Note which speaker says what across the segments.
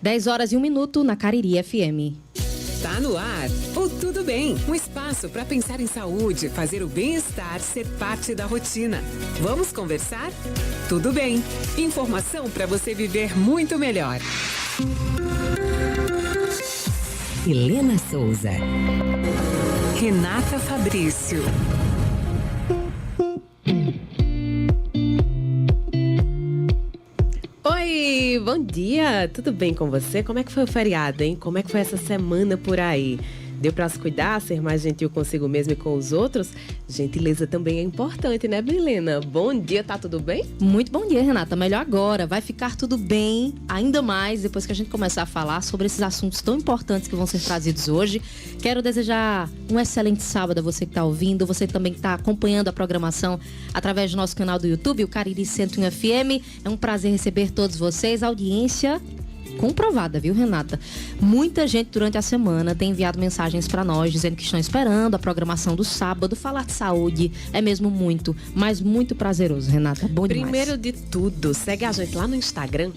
Speaker 1: 10h01 na Cariri FM.
Speaker 2: Tá no ar o Tudo Bem, um espaço para pensar em saúde, fazer o bem-estar ser parte da rotina. Vamos conversar? Tudo bem. Informação para você viver muito melhor.
Speaker 3: Helena Souza.
Speaker 2: Renata Fabrício.
Speaker 4: Oi, bom dia, tudo bem com você? Como é que foi o feriado, hein? Como é que foi essa semana por aí? Deu pra se cuidar, ser mais gentil consigo mesmo e com os outros? Gentileza também é importante, né, Helena? Bom dia, tá tudo bem?
Speaker 1: Muito bom dia, Renata. Melhor agora. Vai ficar tudo bem, ainda mais depois que a gente começar a falar sobre esses assuntos tão importantes que vão ser trazidos hoje. Quero desejar um excelente sábado a você que está ouvindo, você também que está acompanhando a programação através do nosso canal do YouTube, o Cariri 101 FM. É um prazer receber todos vocês. A audiência comprovada, viu, Renata? Muita gente durante a semana tem enviado mensagens para nós dizendo que estão esperando a programação do sábado. Falar de saúde é mesmo muito, mas muito prazeroso, Renata. Bom demais.
Speaker 4: Primeiro de tudo, segue a gente lá no Instagram,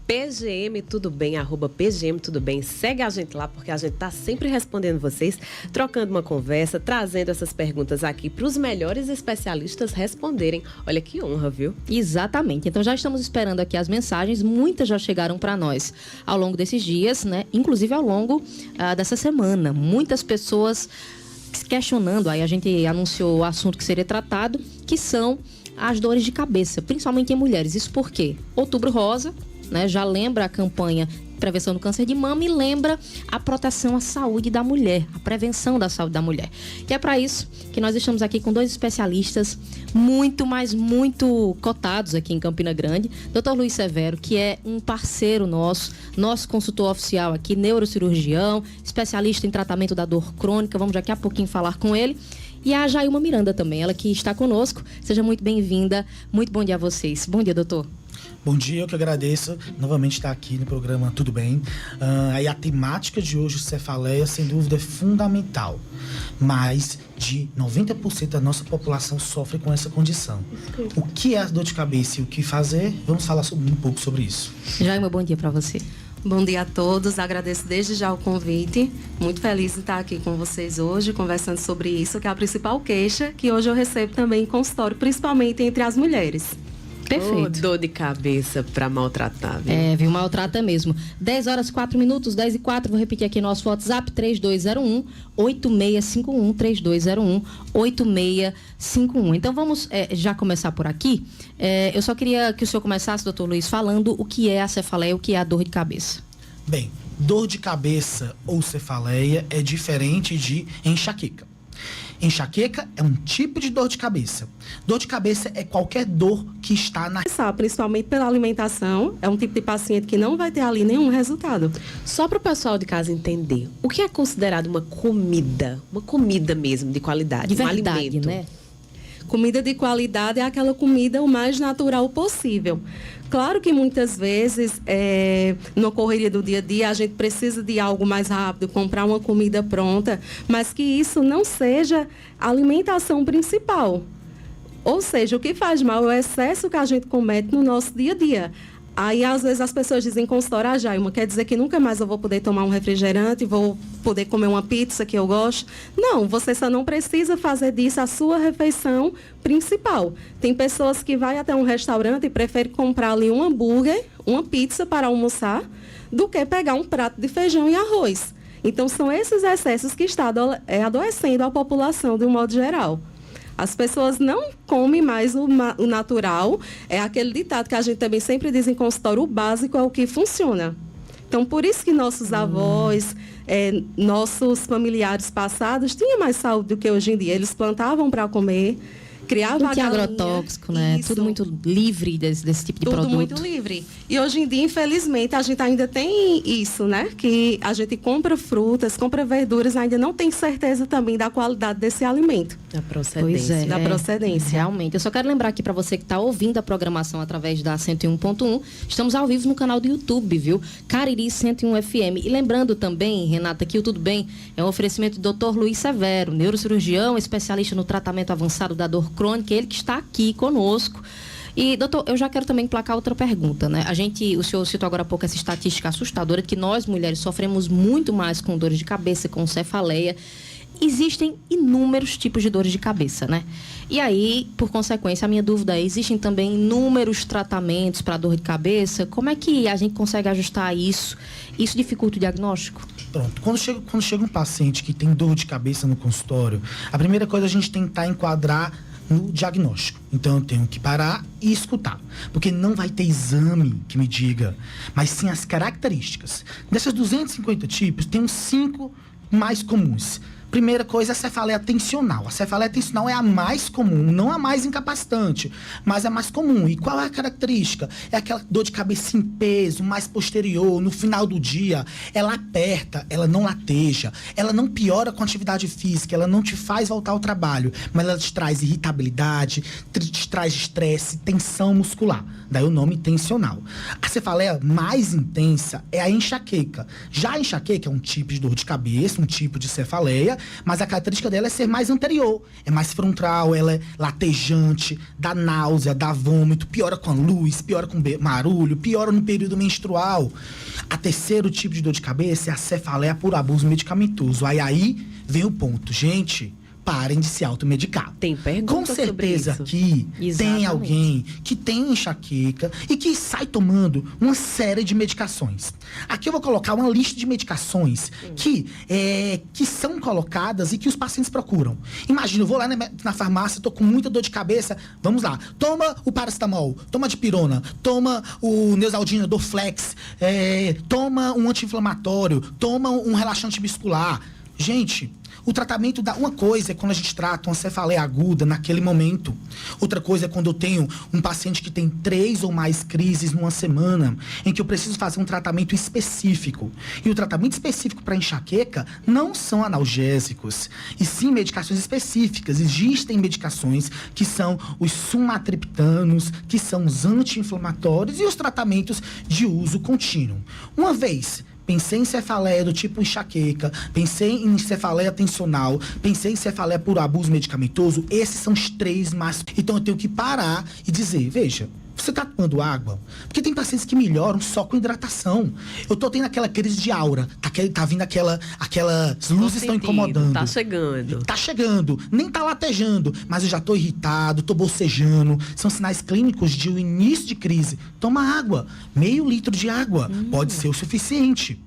Speaker 4: @PGMTudoBem, @PGMTudoBem. Segue a gente lá porque a gente tá sempre respondendo vocês, trocando uma conversa, trazendo essas perguntas aqui para os melhores especialistas responderem. Olha que honra, viu?
Speaker 1: Exatamente. Então já estamos esperando aqui as mensagens. Muitas já chegaram para nós ao longo desses dias, né? Inclusive ao longo dessa semana. Muitas pessoas questionando, aí a gente anunciou o assunto que seria tratado, que são as dores de cabeça, principalmente em mulheres. Isso porque Outubro Rosa, né, já lembra a campanha Prevenção do Câncer de Mama e lembra a proteção à saúde da mulher, a prevenção da saúde da mulher. E é para isso que nós estamos aqui com dois especialistas muito, mas muito cotados aqui em Campina Grande. Dr. Luiz Severo, que é um parceiro nosso consultor oficial aqui, neurocirurgião, especialista em tratamento da dor crônica. Vamos daqui a pouquinho falar com ele. E a Jailma Miranda também, ela que está conosco. Seja muito bem-vinda. Muito bom dia a vocês. Bom dia, doutor.
Speaker 5: Bom dia, eu que agradeço novamente estar aqui no programa Tudo Bem. Aí a temática de hoje, cefaleia, sem dúvida é fundamental. Mais de 90% da nossa população sofre com essa condição. O que é a dor de cabeça e o que fazer? Vamos falar um pouco sobre isso.
Speaker 1: Jailma, bom dia para você.
Speaker 6: Bom dia a todos, agradeço desde já o convite. Muito feliz de estar aqui com vocês hoje, conversando sobre isso, que é a principal queixa que hoje eu recebo também em consultório, principalmente entre as mulheres.
Speaker 1: Perfeito.
Speaker 4: Dor de cabeça pra maltratar, viu?
Speaker 1: Viu? Maltrata mesmo. 10h04, 10h04, vou repetir aqui nosso WhatsApp, 3201-8651, 3201-8651. Então vamos já começar por aqui. Eu só queria que o senhor começasse, doutor Luiz, falando o que é a cefaleia, o que é a dor de cabeça.
Speaker 5: Bem, dor de cabeça ou cefaleia é diferente de enxaqueca. Enxaqueca é um tipo de dor de cabeça. Dor de cabeça é qualquer dor que está na...
Speaker 6: Principalmente pela alimentação, é um tipo de paciente que não vai ter ali nenhum resultado.
Speaker 4: Só para o pessoal de casa entender, o que é considerado uma comida mesmo, de qualidade,
Speaker 1: de verdade,
Speaker 4: um alimento?
Speaker 1: Né?
Speaker 6: Comida de qualidade é aquela comida o mais natural possível. Claro que muitas vezes, na correria do dia a dia, a gente precisa de algo mais rápido, comprar uma comida pronta, mas que isso não seja a alimentação principal. Ou seja, o que faz mal é o excesso que a gente comete no nosso dia a dia. Aí, às vezes, as pessoas dizem consultório, Jailma, quer dizer que nunca mais eu vou poder tomar um refrigerante, vou poder comer uma pizza que eu gosto. Não, você só não precisa fazer disso a sua refeição principal. Tem pessoas que vão até um restaurante e preferem comprar ali um hambúrguer, uma pizza para almoçar, do que pegar um prato de feijão e arroz. Então, são esses excessos que estão adoecendo a população de um modo geral. As pessoas não comem mais o natural. É aquele ditado que a gente também sempre diz em consultório, o básico é o que funciona. Então, por isso que nossos avós, nossos familiares passados tinham mais saúde do que hoje em dia. Eles plantavam para comer, criavam
Speaker 1: a galinha. Agrotóxico, né?
Speaker 6: Isso.
Speaker 1: Tudo muito livre desse tipo de produto.
Speaker 6: Tudo muito livre. E hoje em dia, infelizmente, a gente ainda tem isso, né? Que a gente compra frutas, compra verduras, ainda não tem certeza também da qualidade desse alimento.
Speaker 4: Da procedência.
Speaker 1: Pois é,
Speaker 6: da procedência.
Speaker 1: Realmente. Eu só quero lembrar aqui para você que está ouvindo a programação através da 101.1, estamos ao vivo no canal do YouTube, viu? Cariri 101 FM. E lembrando também, Renata, que o Tudo Bem é um oferecimento do Dr. Luiz Severo, neurocirurgião, especialista no tratamento avançado da dor crônica, ele que está aqui conosco. E, doutor, eu já quero também emplacar outra pergunta, né? O senhor citou agora há pouco essa estatística assustadora de que nós, mulheres, sofremos muito mais com dores de cabeça, com cefaleia. Existem inúmeros tipos de dores de cabeça, né? E aí, por consequência, a minha dúvida é, existem também inúmeros tratamentos para dor de cabeça? Como é que a gente consegue ajustar isso? Isso dificulta o diagnóstico?
Speaker 5: Pronto. Quando chega um paciente que tem dor de cabeça no consultório, a primeira coisa é a gente tentar enquadrar no diagnóstico. Então, eu tenho que parar e escutar. Porque não vai ter exame que me diga, mas sim as características. Dessas 250 tipos, tem uns 5 mais comuns. Primeira coisa é a cefaleia tensional. A cefaleia tensional é a mais comum, não a mais incapacitante, mas a mais comum. E qual é a característica? É aquela dor de cabeça em peso, mais posterior, no final do dia. Ela aperta, ela não lateja, ela não piora com a atividade física, ela não te faz voltar ao trabalho, mas ela te traz irritabilidade, te traz estresse, tensão muscular. Daí o nome tensional. A cefaleia mais intensa é a enxaqueca. Já a enxaqueca é um tipo de dor de cabeça, um tipo de cefaleia, mas a característica dela é ser mais anterior, é mais frontal, ela é latejante, dá náusea, dá vômito, piora com a luz, piora com barulho, piora no período menstrual. A terceiro tipo de dor de cabeça é a cefaleia por abuso medicamentoso. Aí vem o ponto, gente. Parem de se automedicar.
Speaker 4: Tem pergunta
Speaker 5: Com certeza
Speaker 4: sobre isso.
Speaker 5: aqui
Speaker 1: Exatamente.
Speaker 5: tem alguém que tem enxaqueca e que sai tomando uma série de medicações. Aqui eu vou colocar uma lista de medicações que são colocadas e que os pacientes procuram. Imagina, eu vou lá na farmácia, tô com muita dor de cabeça, vamos lá. Toma o paracetamol, toma a dipirona, toma o Neosaldina, Dorflex, toma um anti-inflamatório, toma um relaxante muscular. Gente, o tratamento uma coisa é quando a gente trata uma cefaleia aguda naquele momento. Outra coisa é quando eu tenho um paciente que tem 3 ou mais crises numa semana, em que eu preciso fazer um tratamento específico. E o tratamento específico para enxaqueca não são analgésicos, e sim medicações específicas. Existem medicações que são os sumatriptanos, que são os anti-inflamatórios e os tratamentos de uso contínuo. Uma vez pensei em cefaleia do tipo enxaqueca, pensei em cefaleia tensional, pensei em cefaleia por abuso medicamentoso, esses são os 3 mais. Então eu tenho que parar e dizer, veja, você tá tomando água? Porque tem pacientes que melhoram só com hidratação. Eu tô tendo aquela crise de aura, tá vindo aquelas luzes estão incomodando.
Speaker 4: Tá chegando.
Speaker 5: Tá chegando, nem tá latejando, mas eu já tô irritado, tô bocejando. São sinais clínicos de um início de crise. Toma água, meio litro de água, pode ser o suficiente.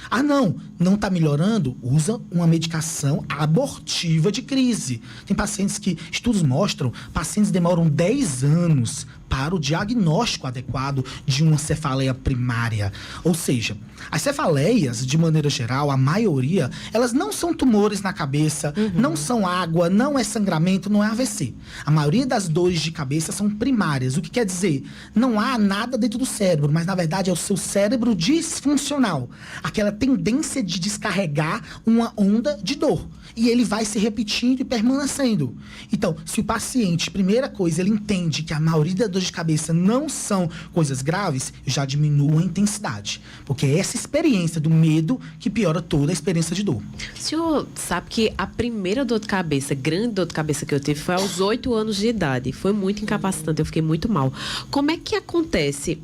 Speaker 5: Ah, não tá melhorando? Usa uma medicação abortiva de crise. Tem pacientes que, estudos mostram, pacientes demoram 10 anos para o diagnóstico adequado de uma cefaleia primária. Ou seja, as cefaleias, de maneira geral, a maioria, elas não são tumores na cabeça, não são água, não é sangramento, não é AVC. A maioria das dores de cabeça são primárias. O que quer dizer? Não há nada dentro do cérebro, mas na verdade é o seu cérebro disfuncional. Aquela tendência de descarregar uma onda de dor. E ele vai se repetindo e permanecendo. Então, se o paciente, primeira coisa, ele entende que a maioria das dores de cabeça não são coisas graves, eu já diminuo a intensidade. Porque é essa experiência do medo que piora toda a experiência de dor.
Speaker 4: O senhor sabe que a primeira dor de cabeça, grande dor de cabeça que eu tive foi aos 8 anos de idade. Foi muito incapacitante, eu fiquei muito mal. Como é que acontece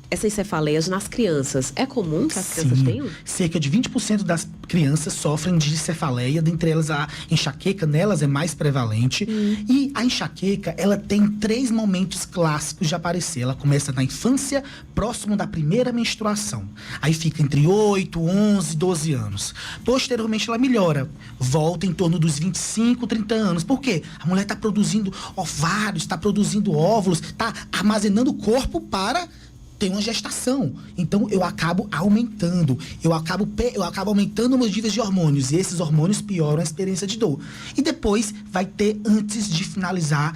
Speaker 4: essas cefaleias nas crianças? É comum que as crianças tenham?
Speaker 5: Cerca de 20% das crianças sofrem de cefaleia, dentre elas a enxaqueca, nelas é mais prevalente. E a enxaqueca, ela tem 3 momentos clássicos de aparecer. Ela começa na infância, próximo da primeira menstruação. Aí fica entre 8, 11, 12 anos. Posteriormente, ela melhora. Volta em torno dos 25, 30 anos. Por quê? A mulher está produzindo ovários, está produzindo óvulos, está armazenando o corpo para tem uma gestação. Então, eu acabo aumentando. Eu acabo aumentando meus níveis de hormônios. E esses hormônios pioram a experiência de dor. E depois vai ter antes de finalizar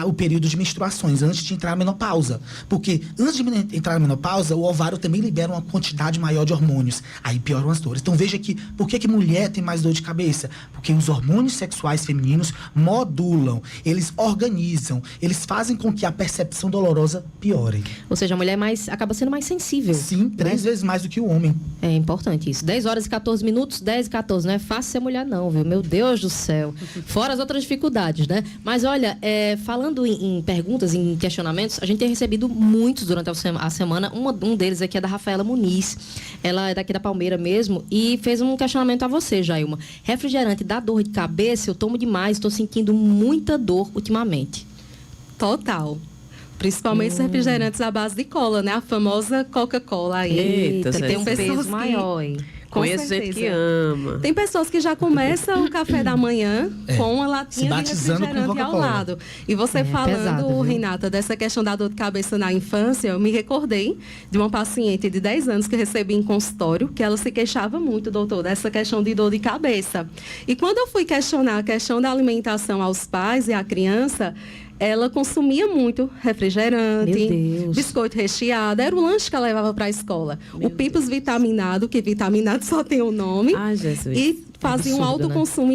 Speaker 5: o período de menstruações, antes de entrar a menopausa. Porque antes de entrar a menopausa, o ovário também libera uma quantidade maior de hormônios. Aí pioram as dores. Então, veja que, por que mulher tem mais dor de cabeça? Porque os hormônios sexuais femininos modulam, eles organizam, eles fazem com que a percepção dolorosa piore.
Speaker 1: Ou seja, a mulher mais acaba sendo mais sensível.
Speaker 5: Sim, 3 vezes mais do que o homem.
Speaker 1: É importante isso. 10 horas e 14 minutos, 10 e 14. Não é fácil ser mulher não, viu? Meu Deus do céu. Fora as outras dificuldades, né? Mas olha, falando em perguntas, em questionamentos, a gente tem recebido muitos durante a semana. Um deles aqui é da Rafaela Muniz. Ela é daqui da Palmeira mesmo e fez um questionamento a você, Jailma. Refrigerante dá dor de cabeça? Eu tomo demais, estou sentindo muita dor ultimamente.
Speaker 6: Total. Principalmente os refrigerantes à base de cola, né? A famosa Coca-Cola aí.
Speaker 4: Eita,
Speaker 1: que tem um
Speaker 6: pessoas
Speaker 1: peso
Speaker 6: que-
Speaker 1: maior, hein?
Speaker 6: Com
Speaker 4: Conheço gente
Speaker 6: certeza.
Speaker 4: que ama.
Speaker 6: Tem pessoas que já começam o café da manhã com uma
Speaker 5: Se
Speaker 6: latinha de
Speaker 5: batizando com
Speaker 6: refrigerante ao
Speaker 5: Coca-Cola.
Speaker 6: lado. E você falando,
Speaker 1: pesado, viu?
Speaker 6: Renata, dessa questão da dor de cabeça na infância, eu me recordei de uma paciente de 10 anos que eu recebi em consultório, que ela se queixava muito, doutor, dessa questão de dor de cabeça. E quando eu fui questionar a questão da alimentação aos pais e à criança, ela consumia muito refrigerante,
Speaker 1: Meu Deus.
Speaker 6: biscoito recheado, era o lanche que ela levava para a escola. O Pipos vitaminado, que vitaminado só tem o nome.
Speaker 4: Ai, Jesus.
Speaker 6: E fazia um
Speaker 1: Absurdo,
Speaker 6: alto
Speaker 1: né?
Speaker 6: consumo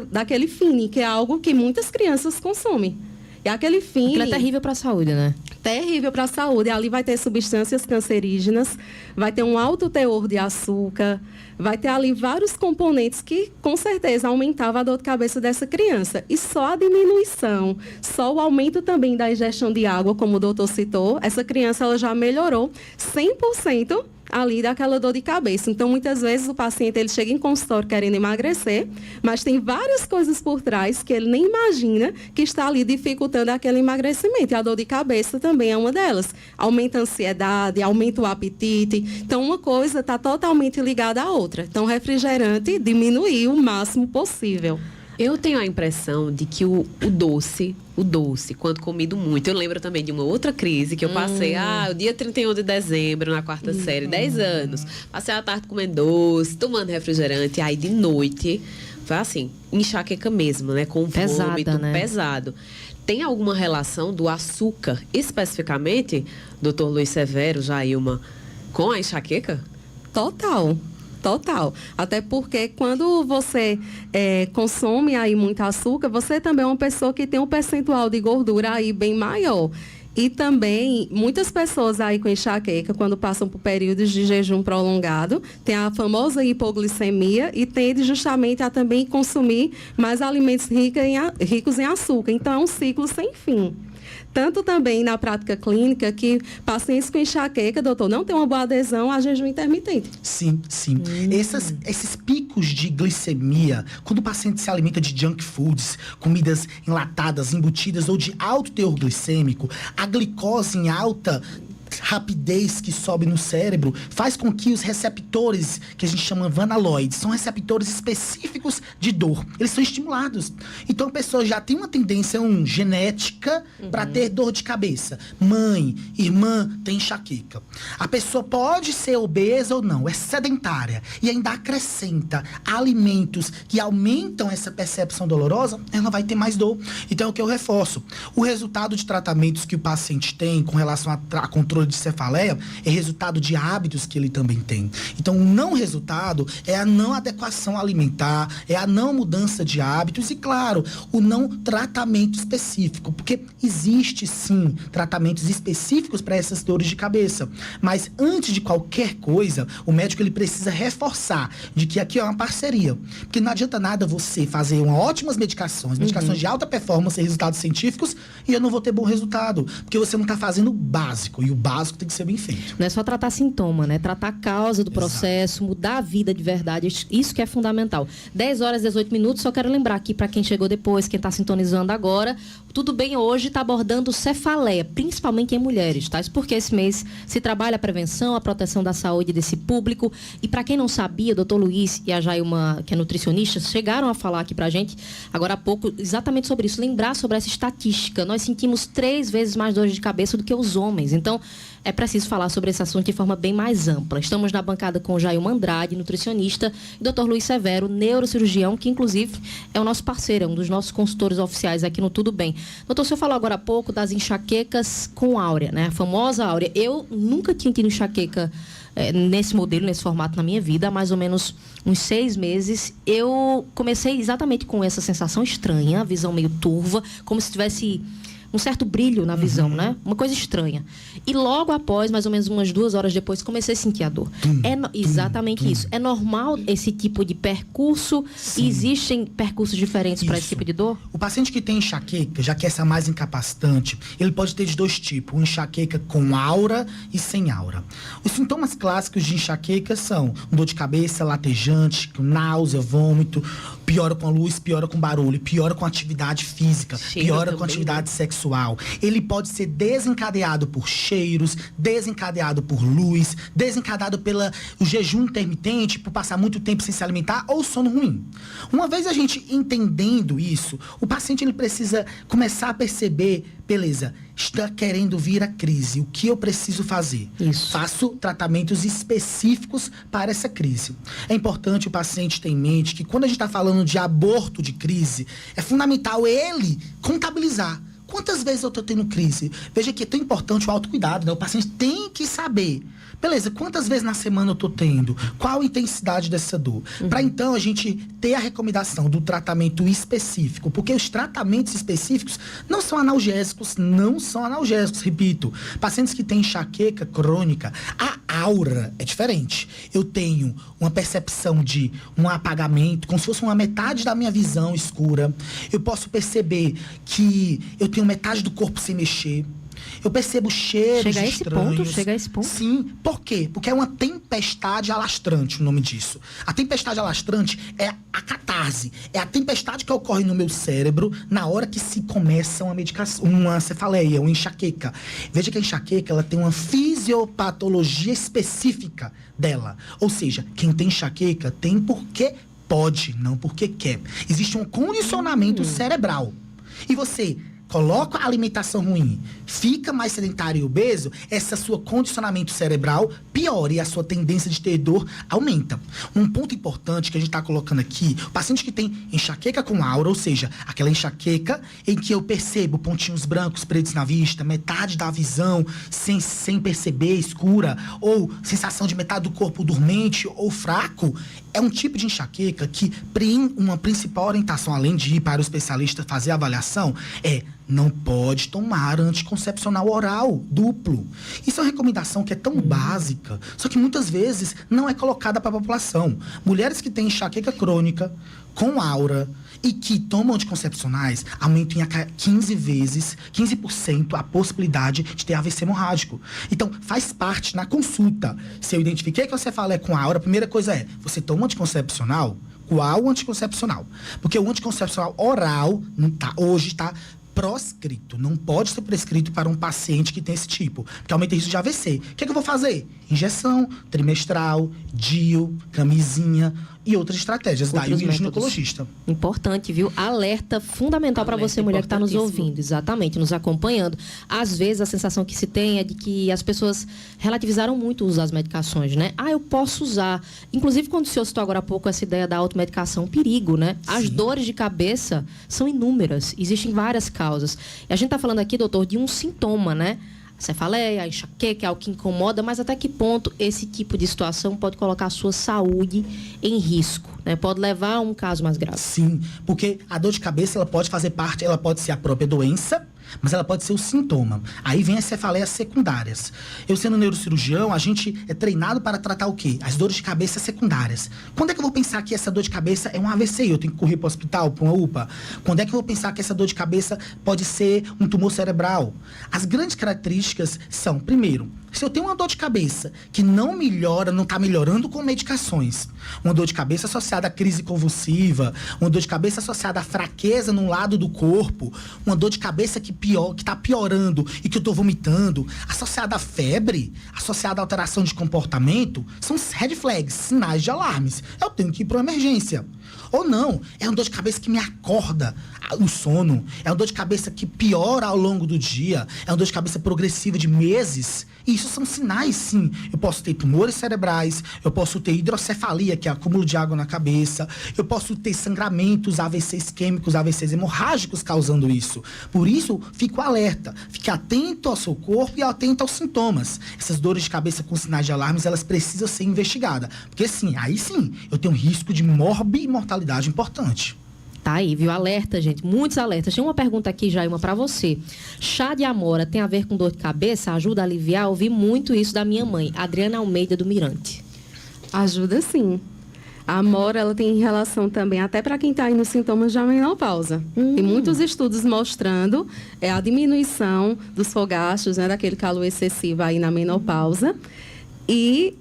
Speaker 6: daquele Fini, que é algo que muitas crianças consomem. E aquele Fini...
Speaker 1: Aquilo é terrível para a saúde, né?
Speaker 6: terrível para a saúde. Ali vai ter substâncias cancerígenas, vai ter um alto teor de açúcar, vai ter ali vários componentes que, com certeza, aumentavam a dor de cabeça dessa criança. E só a diminuição, só o aumento também da ingestão de água, como o doutor citou, essa criança ela já melhorou 100% ali daquela dor de cabeça. Então, muitas vezes, o paciente ele chega em consultório querendo emagrecer, mas tem várias coisas por trás que ele nem imagina que está ali dificultando aquele emagrecimento. E a dor de cabeça também é uma delas. Aumenta a ansiedade, aumenta o apetite. Então, uma coisa está totalmente ligada à outra. Então, o refrigerante diminuir o máximo possível.
Speaker 4: Eu tenho a impressão de que o doce, quando comido muito, eu lembro também de uma outra crise que eu passei, o dia 31 de dezembro, na quarta série, 10 anos. Passei a tarde comendo doce, tomando refrigerante, aí de noite, foi assim, enxaqueca mesmo, né? Com
Speaker 1: Pesada,
Speaker 4: vômito
Speaker 1: né?
Speaker 4: pesado. Tem alguma relação do açúcar, especificamente, doutor Luiz Severo, Jailma, com a enxaqueca?
Speaker 6: Total. Até porque quando você consome aí muito açúcar, você também é uma pessoa que tem um percentual de gordura aí bem maior. E também, muitas pessoas aí com enxaqueca, quando passam por períodos de jejum prolongado, tem a famosa hipoglicemia e tende justamente a também consumir mais alimentos ricos em açúcar. Então, é um ciclo sem fim. Tanto também na prática clínica que pacientes com enxaqueca, doutor, não tem uma boa adesão a jejum intermitente.
Speaker 5: Sim. Esses picos de glicemia, quando o paciente se alimenta de junk foods, comidas enlatadas, embutidas ou de alto teor glicêmico, a glicose em alta rapidez que sobe no cérebro faz com que os receptores, que a gente chama vanaloides, são receptores específicos de dor. Eles são estimulados. Então a pessoa já tem uma tendência genética para ter dor de cabeça. Mãe, irmã tem enxaqueca. A pessoa pode ser obesa ou não, é sedentária e ainda acrescenta alimentos que aumentam essa percepção dolorosa, ela vai ter mais dor. Então é o que eu reforço. O resultado de tratamentos que o paciente tem com relação a controle de cefaleia é resultado de hábitos que ele também tem. Então, o não resultado é a não adequação alimentar, é a não mudança de hábitos e, claro, o não tratamento específico, porque existe sim tratamentos específicos para essas dores de cabeça. Mas antes de qualquer coisa, o médico ele precisa reforçar de que aqui é uma parceria. Porque não adianta nada você fazer ótimas medicações de alta performance e resultados científicos e eu não vou ter bom resultado, porque você não está fazendo o básico, e o básico tem que ser bem feito.
Speaker 1: Não é só tratar sintoma, né? Tratar a causa do processo, mudar a vida de verdade. Isso que é fundamental. 10 horas e 18 minutos. Só quero lembrar aqui para quem chegou depois, quem está sintonizando agora, Tudo Bem hoje está abordando cefaleia, principalmente em mulheres, tá? Isso porque esse mês se trabalha a prevenção, a proteção da saúde desse público. E para quem não sabia, o doutor Luiz e a Jailma, que é nutricionista, chegaram a falar aqui para a gente, agora há pouco, exatamente sobre isso. Lembrar sobre essa estatística. Nós sentimos 3 vezes mais dores de cabeça do que os homens. Então, é preciso falar sobre esse assunto de forma bem mais ampla. Estamos na bancada com Jailma Andrade, nutricionista, e Dr. Luiz Severo, neurocirurgião, que inclusive é o nosso parceiro, é um dos nossos consultores oficiais aqui no Tudo Bem. Doutor, o senhor falou agora há pouco das enxaquecas com áurea, né? A famosa áurea. Eu nunca tinha tido enxaqueca nesse modelo, nesse formato na minha vida, há mais ou menos uns 6 meses. Eu comecei exatamente com essa sensação estranha, visão meio turva, como se tivesse um certo brilho na visão, né? Uma coisa estranha. E logo após, mais ou menos umas 2 horas depois, comecei a sentir a dor. Exatamente isso. É normal esse tipo de percurso?
Speaker 5: Sim.
Speaker 1: Existem percursos diferentes para esse tipo de dor?
Speaker 5: O paciente que tem enxaqueca, já que essa é mais incapacitante, ele pode ter de 2 tipos. Uma enxaqueca com aura e sem aura. Os sintomas clássicos de enxaqueca são dor de cabeça, latejante, náusea, vômito, piora com a luz, piora com barulho, piora com atividade física, piora com atividade sexual. Ele pode ser desencadeado por cheiros, desencadeado por luz, desencadeado pelo jejum intermitente, por passar muito tempo sem se alimentar ou sono ruim. Uma vez a gente entendendo isso, o paciente ele precisa começar a perceber, beleza, está querendo vir a crise, o que eu preciso fazer?
Speaker 1: Isso.
Speaker 5: Faço tratamentos específicos para essa crise. É importante o paciente ter em mente que quando a gente está falando de aborto de crise, é fundamental ele contabilizar. Quantas vezes eu estou tendo crise? Veja que é tão importante o autocuidado, né? O paciente tem que saber. Beleza, quantas vezes na semana eu estou tendo? Qual a intensidade dessa dor? Para então a gente ter a recomendação do tratamento específico. Porque os tratamentos específicos não são analgésicos, repito. Pacientes que têm enxaqueca crônica, a aura é diferente. Eu tenho uma percepção de um apagamento, como se fosse uma metade da minha visão escura. Eu posso perceber que eu tenho metade do corpo sem mexer. Eu percebo cheiros estranhos.
Speaker 1: Chega a esse ponto?
Speaker 5: Sim. Por quê? Porque é uma tempestade alastrante o nome disso. A tempestade alastrante é a catarse. É a tempestade que ocorre no meu cérebro na hora que se começa uma cefaleia, uma enxaqueca. Veja que a enxaqueca ela tem uma fisiopatologia específica dela. Ou seja, quem tem enxaqueca tem porque pode, não porque quer. Existe um condicionamento cerebral. E você coloca a alimentação ruim, fica mais sedentário e obeso, esse seu condicionamento cerebral piora e a sua tendência de ter dor aumenta. Um ponto importante que a gente está colocando aqui, o paciente que tem enxaqueca com aura, ou seja, aquela enxaqueca em que eu percebo pontinhos brancos pretos na vista, metade da visão sem perceber, escura, ou sensação de metade do corpo dormente ou fraco, é um tipo de enxaqueca que uma principal orientação, além de ir para o especialista fazer a avaliação, não pode tomar anticoncepcional oral duplo. Isso é uma recomendação que é tão básica, só que muitas vezes não é colocada para a população. Mulheres que têm enxaqueca crônica, com aura, e que tomam anticoncepcionais, aumentam em 15% a possibilidade de ter AVC hemorrágico. Então, faz parte na consulta. Se eu identifiquei que você fala com aura, a primeira coisa é, você toma anticoncepcional? Qual anticoncepcional? Porque o anticoncepcional oral hoje está proscrito, não pode ser prescrito para um paciente que tem esse tipo, porque aumenta o risco de AVC. O que eu vou fazer? Injeção trimestral, DIU, camisinha e outras estratégias. Daí o ginecologista.
Speaker 1: Importante, viu? Alerta fundamental para você, mulher que está nos ouvindo, exatamente, nos acompanhando. Às vezes a sensação que se tem é de que as pessoas relativizaram muito o uso das medicações, né? Eu posso usar. Inclusive, quando o senhor citou agora há pouco essa ideia da automedicação, perigo, né? As dores de cabeça são inúmeras, existem várias causas. E a gente está falando aqui, doutor, de um sintoma, né? A cefaleia, a enxaqueca, é algo que incomoda, mas até que ponto esse tipo de situação pode colocar a sua saúde em risco, né? Pode levar a um caso mais grave.
Speaker 5: Sim, porque a dor de cabeça, ela pode fazer parte, ela pode ser a própria doença, mas ela pode ser o sintoma. Aí vem as cefaleias secundárias. Eu sendo neurocirurgião, a gente é treinado para tratar o quê? As dores de cabeça secundárias. Quando é que eu vou pensar que essa dor de cabeça é um AVC? Eu tenho que correr para o hospital, para uma UPA? Quando é que eu vou pensar que essa dor de cabeça pode ser um tumor cerebral? As grandes características são, primeiro, se eu tenho uma dor de cabeça que não melhora, não está melhorando com medicações, uma dor de cabeça associada à crise convulsiva, uma dor de cabeça associada à fraqueza num lado do corpo, uma dor de cabeça que está piorando e que eu estou vomitando, associada à febre, associada à alteração de comportamento, são red flags, sinais de alarmes. Eu tenho que ir para uma emergência. Ou não, é uma dor de cabeça que me acorda o sono, é uma dor de cabeça que piora ao longo do dia, é uma dor de cabeça progressiva de meses. E isso são sinais, sim. Eu posso ter tumores cerebrais, eu posso ter hidrocefalia, que é acúmulo de água na cabeça, eu posso ter sangramentos, AVCs isquêmicos, AVCs hemorrágicos causando isso. Por isso, fico alerta, fique atento ao seu corpo e atento aos sintomas. Essas dores de cabeça com sinais de alarmes, elas precisam ser investigadas. Porque sim, aí sim, eu tenho um risco de morbimortalidade importante.
Speaker 1: Tá aí, viu? Alerta, gente. Muitos alertas. Tem uma pergunta aqui, Jailma, para você. Chá de amora tem a ver com dor de cabeça? Ajuda a aliviar? Ouvi muito isso da minha mãe, Adriana Almeida do Mirante.
Speaker 6: Ajuda sim. A amora, ela tem relação também, até para quem está aí nos sintomas da menopausa. Tem muitos estudos mostrando a diminuição dos fogachos, né, daquele calor excessivo aí na menopausa. E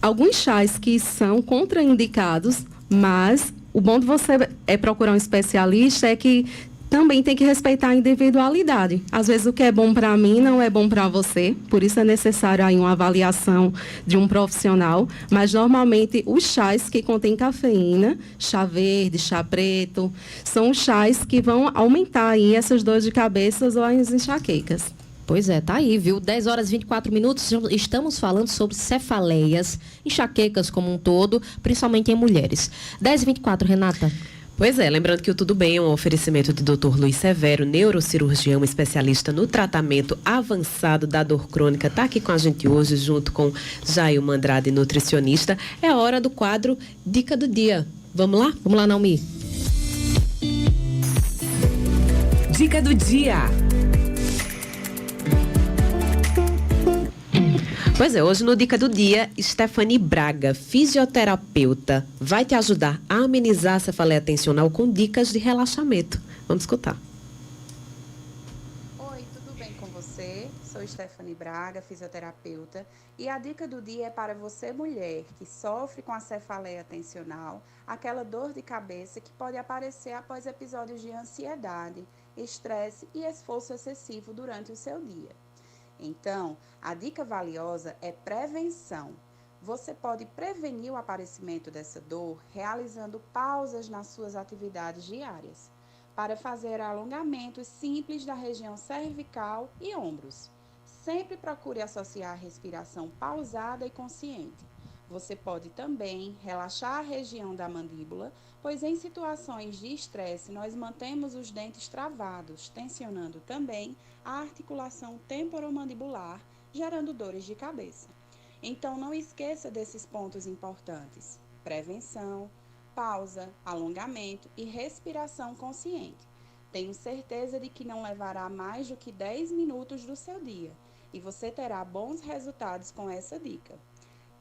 Speaker 6: alguns chás que são contraindicados, mas o bom de você procurar um especialista é que também tem que respeitar a individualidade. Às vezes o que é bom para mim não é bom para você, por isso é necessário aí uma avaliação de um profissional, mas normalmente os chás que contêm cafeína, chá verde, chá preto, são os chás que vão aumentar aí essas dores de cabeça ou as enxaquecas.
Speaker 1: Pois é, tá aí, viu? 10 horas e 24 minutos, estamos falando sobre cefaleias, enxaquecas como um todo, principalmente em mulheres. 10h24, Renata.
Speaker 4: Pois é, lembrando que o Tudo Bem é um oferecimento do Dr. Luiz Severo, neurocirurgião especialista no tratamento avançado da dor crônica. Está aqui com a gente hoje, junto com Jailma Andrade, nutricionista. É a hora do quadro Dica do Dia. Vamos lá?
Speaker 1: Vamos lá, Naomi.
Speaker 2: Dica do dia.
Speaker 4: Pois é, hoje no Dica do Dia, Stephanie Braga, fisioterapeuta, vai te ajudar a amenizar a cefaleia tensional com dicas de relaxamento. Vamos escutar.
Speaker 7: Oi, tudo bem com você? Sou Stephanie Braga, fisioterapeuta, e a dica do dia é para você, mulher, que sofre com a cefaleia tensional, aquela dor de cabeça que pode aparecer após episódios de ansiedade, estresse e esforço excessivo durante o seu dia. Então, a dica valiosa é prevenção. Você pode prevenir o aparecimento dessa dor realizando pausas nas suas atividades diárias, para fazer alongamentos simples da região cervical e ombros. Sempre procure associar a respiração pausada e consciente. Você pode também relaxar a região da mandíbula, pois em situações de estresse nós mantemos os dentes travados, tensionando também a articulação temporomandibular, gerando dores de cabeça. Então não esqueça desses pontos importantes: prevenção, pausa, alongamento e respiração consciente. Tenho certeza de que não levará mais do que 10 minutos do seu dia e você terá bons resultados com essa dica.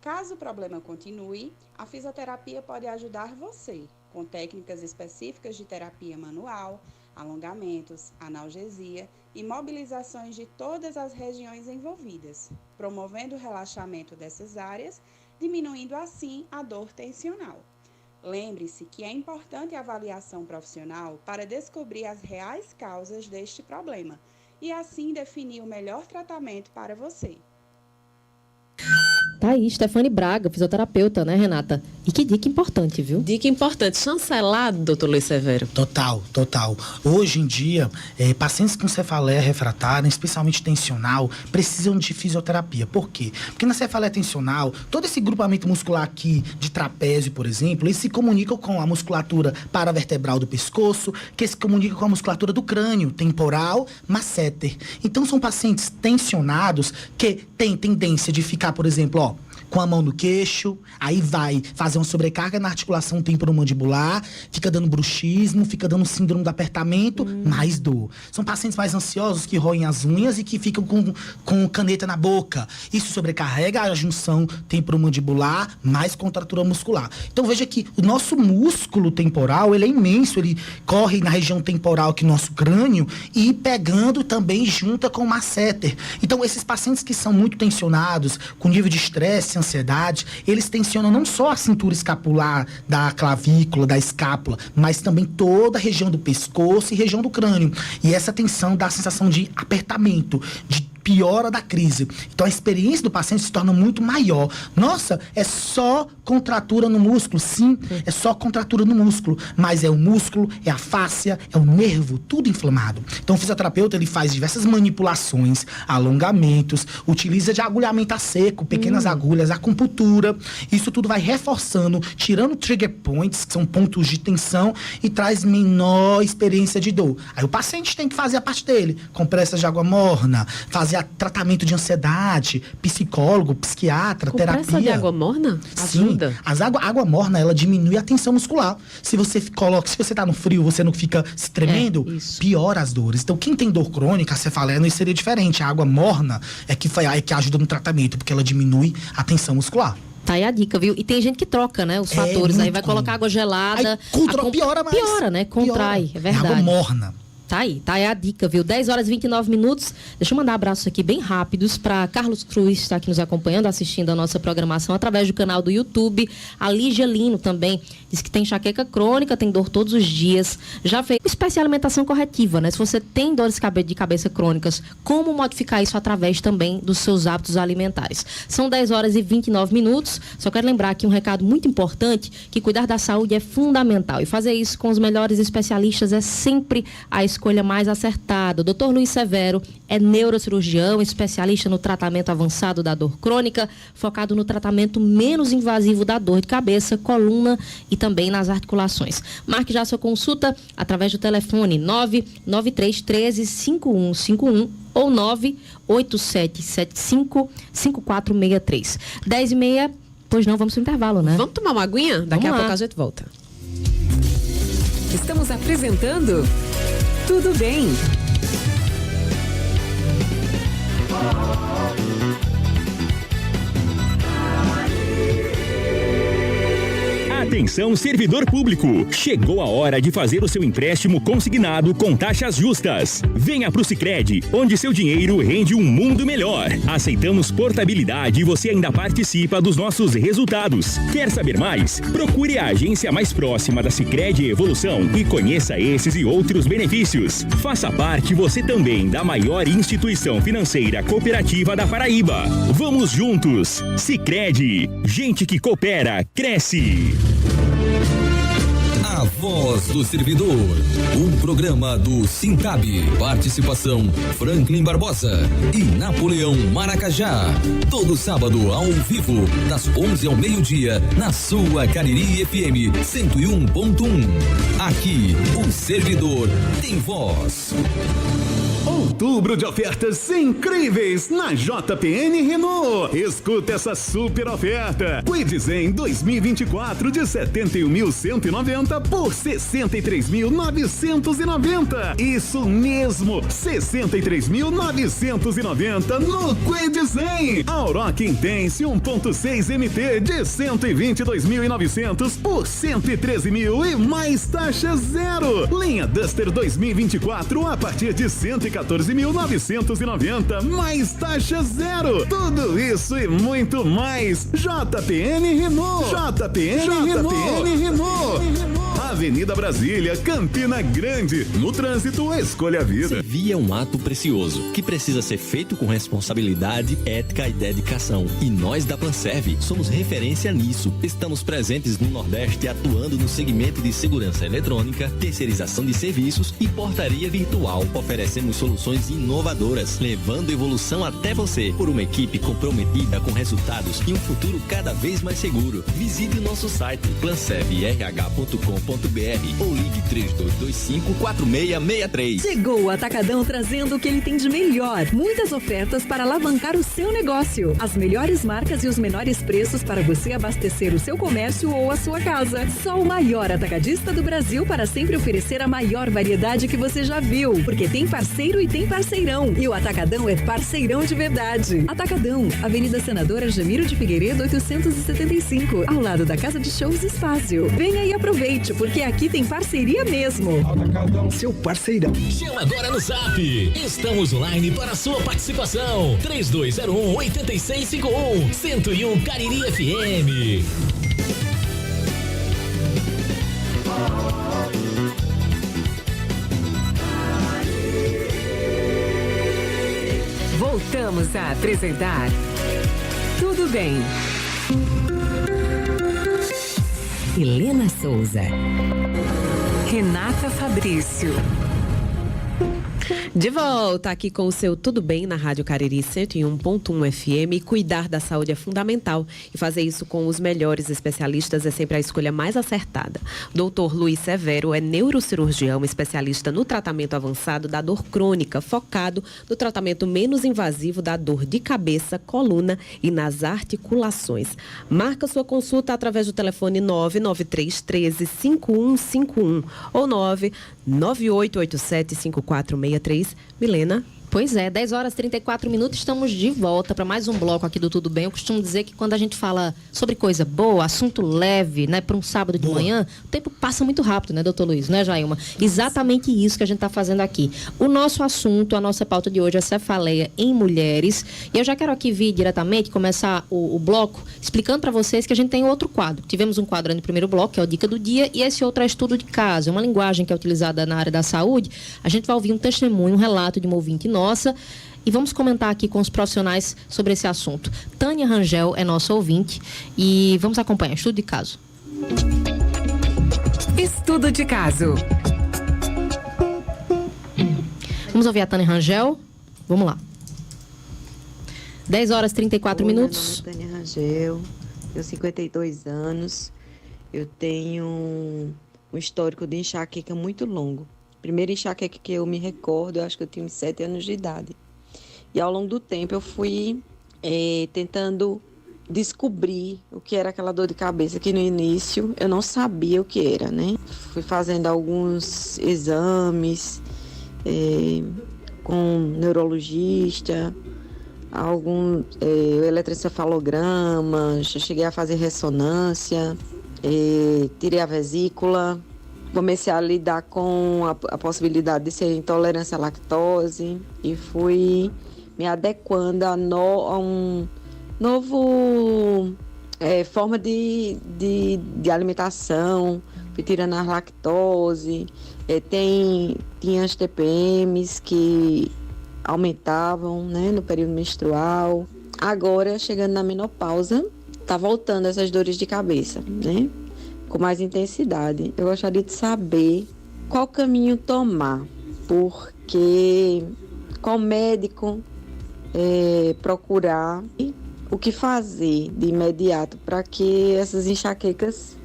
Speaker 7: Caso o problema continue, a fisioterapia pode ajudar você, com técnicas específicas de terapia manual, alongamentos, analgesia e mobilizações de todas as regiões envolvidas, promovendo o relaxamento dessas áreas, diminuindo assim a dor tensional. Lembre-se que é importante a avaliação profissional para descobrir as reais causas deste problema e assim definir o melhor tratamento para você.
Speaker 1: Tá aí, Stephanie Braga, fisioterapeuta, né, Renata? E que dica importante, viu?
Speaker 4: Dica importante, chancelado, doutor Luiz Severo.
Speaker 5: Total. Hoje em dia, pacientes com cefaleia refratária, especialmente tensional, precisam de fisioterapia. Por quê? Porque na cefaleia tensional, todo esse grupamento muscular aqui de trapézio, por exemplo, eles se comunicam com a musculatura paravertebral do pescoço, que se comunica com a musculatura do crânio, temporal, masseter. Então, são pacientes tensionados que têm tendência de ficar, por exemplo, com a mão no queixo, aí vai fazer uma sobrecarga na articulação temporomandibular, fica dando bruxismo, fica dando síndrome do apertamento, mais dor. São pacientes mais ansiosos que roem as unhas e que ficam com caneta na boca. Isso sobrecarrega a junção temporomandibular, mais contratura muscular. Então veja que o nosso músculo temporal, ele é imenso, ele corre na região temporal que é nosso crânio e pegando também junta com o masseter. Então esses pacientes que são muito tensionados, com nível de estresse, ansiedade, eles tensionam não só a cintura escapular da clavícula, da escápula, mas também toda a região do pescoço e região do crânio. E essa tensão dá a sensação de apertamento, de piora da crise. Então a experiência do paciente se torna muito maior. Nossa, é só contratura no músculo? Sim, é só contratura no músculo, mas é o músculo, é a fáscia, é o nervo, tudo inflamado. Então o fisioterapeuta, ele faz diversas manipulações, alongamentos, utiliza de agulhamento a seco, pequenas agulhas, acupuntura. Isso tudo vai reforçando, tirando trigger points, que são pontos de tensão, e traz menor experiência de dor. Aí o paciente tem que fazer a parte dele, compressas de água morna, fazer fazer tratamento de ansiedade, psicólogo, psiquiatra, terapia.
Speaker 4: Compressa de água morna ajuda?
Speaker 5: Sim, água morna, ela diminui a tensão muscular. Se você tá no frio, você não fica se tremendo, piora as dores. Então, quem tem dor crônica, a cefaleia não seria diferente. A água morna é que ajuda no tratamento, porque ela diminui a tensão muscular.
Speaker 1: Tá aí a dica, viu? E tem gente que troca, né? Os fatores. Aí vai colocar água gelada.
Speaker 5: Aí, piora mais.
Speaker 1: Piora, né? Contrai, é verdade.
Speaker 5: Água morna.
Speaker 1: Tá aí a dica, viu? 10 horas e 29 minutos. Deixa eu mandar abraços aqui bem rápidos para Carlos Cruz, que está aqui nos acompanhando, assistindo a nossa programação através do canal do YouTube. A Lígia Lino também diz que tem enxaqueca crônica, tem dor todos os dias. Já fez espécie alimentação corretiva, né? Se você tem dores de cabeça crônicas, como modificar isso através também dos seus hábitos alimentares? São 10 horas e 29 minutos. Só quero lembrar aqui um recado muito importante, que cuidar da saúde é fundamental. E fazer isso com os melhores especialistas é sempre a escolha mais acertada. O Dr. Luiz Severo é neurocirurgião, especialista no tratamento avançado da dor crônica, focado no tratamento menos invasivo da dor de cabeça, coluna e também nas articulações. Marque já sua consulta através do telefone 993 13 5151 ou 98775 5463. 10h30, pois não, vamos pro intervalo, né?
Speaker 4: Vamos tomar uma aguinha? Daqui a pouco a gente volta.
Speaker 2: Estamos apresentando Tudo Bem.
Speaker 8: Atenção, servidor público! Chegou a hora de fazer o seu empréstimo consignado com taxas justas. Venha pro Sicredi, onde seu dinheiro rende um mundo melhor. Aceitamos portabilidade e você ainda participa dos nossos resultados. Quer saber mais? Procure a agência mais próxima da Sicredi Evolução e conheça esses e outros benefícios. Faça parte você também da maior instituição financeira cooperativa da Paraíba. Vamos juntos! Sicredi, gente que coopera, cresce!
Speaker 9: A Voz do Servidor, um programa do Sintab. Participação Franklin Barbosa e Napoleão Maracajá. Todo sábado ao vivo, das 11 ao meio-dia, na sua Cariri FM 101.1. Aqui, o servidor tem voz.
Speaker 10: Outubro de ofertas incríveis na JPN Renault. Escuta essa super oferta. Kwid Zen 2024 de 71.190 por 63.990. Isso mesmo, 63.990 no Kwid Zen. Aroc Intense 1.6 MT de 122.900 por 113.000 e mais taxa zero. Linha Duster 2024 a partir de 114.990, mais taxa zero. Tudo isso e muito mais. JPN Renault. JPN Renault. Avenida Brasília, Campina Grande. No trânsito, escolha a vida.
Speaker 11: Servir é um ato precioso, que precisa ser feito com responsabilidade, ética e dedicação. E nós da Planserve somos referência nisso. Estamos presentes no Nordeste, atuando no segmento de segurança eletrônica, terceirização de serviços e portaria virtual. Oferecemos soluções inovadoras, levando evolução até você, por uma equipe comprometida com resultados e um futuro cada vez mais seguro. Visite o nosso site planservrh.com.br ou ligue 3225-4663.
Speaker 12: Chegou o Atacadão trazendo o que ele tem de melhor. Muitas ofertas para alavancar o seu negócio. As melhores marcas e os menores preços para você abastecer o seu comércio ou a sua casa. Só o maior atacadista do Brasil para sempre oferecer a maior variedade que você já viu. Porque tem parceiro e tem parceirão. E o Atacadão é parceirão de verdade. Atacadão, Avenida Senadora Jamiro de Figueiredo, 875, ao lado da Casa de Shows Espaço. Venha e aproveite, porque aqui tem parceria mesmo.
Speaker 13: Atacadão, seu parceirão.
Speaker 14: Chama agora no Zap. Estamos online para a sua participação. 3201-8651. 101 Cariri FM.
Speaker 2: Voltamos a apresentar Tudo Bem.
Speaker 3: Helena Souza.
Speaker 2: Renata Fabrício.
Speaker 4: De volta aqui com o seu Tudo Bem na Rádio Cariri 101.1 FM. Cuidar da saúde é fundamental e fazer isso com os melhores especialistas é sempre a escolha mais acertada. Dr. Luiz Severo é neurocirurgião, especialista no tratamento avançado da dor crônica, focado no tratamento menos invasivo da dor de cabeça, coluna e nas articulações. Marca sua consulta através do telefone 993 13 5151 ou 99887 5463. Milena.
Speaker 1: Pois é, 10 horas e 34 minutos, estamos de volta para mais um bloco aqui do Tudo Bem. Eu costumo dizer que quando a gente fala sobre coisa boa, assunto leve, né, para um sábado de manhã, o tempo passa muito rápido, né, doutor Luiz, né, Jailma? Exatamente isso que a gente está fazendo aqui. O nosso assunto, a nossa pauta de hoje é cefaleia em mulheres. E eu já quero aqui vir diretamente, começar o bloco, explicando para vocês que a gente tem outro quadro. Tivemos um quadro no primeiro bloco, que é o Dica do Dia, e esse outro é Estudo de Caso. É uma linguagem que é utilizada na área da saúde. A gente vai ouvir um testemunho, um relato de uma ouvinte nossa, e vamos comentar aqui com os profissionais sobre esse assunto. Tânia Rangel é nossa ouvinte e vamos acompanhar. Estudo de caso.
Speaker 2: Estudo de caso.
Speaker 1: Vamos ouvir a Tânia Rangel? Vamos lá. 10 horas e 34 minutos.
Speaker 15: Meu nome é Tânia Rangel, tenho 52 anos. Eu tenho um histórico de enxaqueca muito longo. Primeira enxaqueca que eu me recordo, eu acho que eu tinha uns 7 anos de idade. E ao longo do tempo eu fui tentando descobrir o que era aquela dor de cabeça, que no início eu não sabia o que era, né? Fui fazendo alguns exames com neurologista, eletroencefalograma, já cheguei a fazer ressonância, tirei a vesícula. Comecei a lidar com a possibilidade de ser intolerância à lactose e fui me adequando a um novo forma de alimentação, fui tirando a lactose, tinha as TPMs que aumentavam, né, no período menstrual. Agora, chegando na menopausa, tá voltando essas dores de cabeça, né? Com mais intensidade. Eu gostaria de saber qual caminho tomar, porque qual médico procurar e o que fazer de imediato para que essas enxaquecas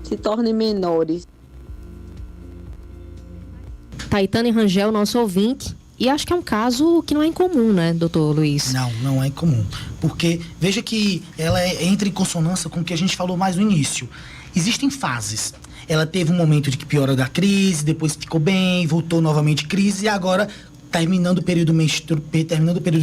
Speaker 15: se tornem menores.
Speaker 1: Tânia Rangel, nosso ouvinte. E acho que é um caso que não é incomum, né, doutor Luiz?
Speaker 5: Não é incomum. Porque veja que ela entra em consonância com o que a gente falou mais no início. Existem fases. Ela teve um momento de que piora da crise, depois ficou bem, voltou novamente crise e agora, terminando o período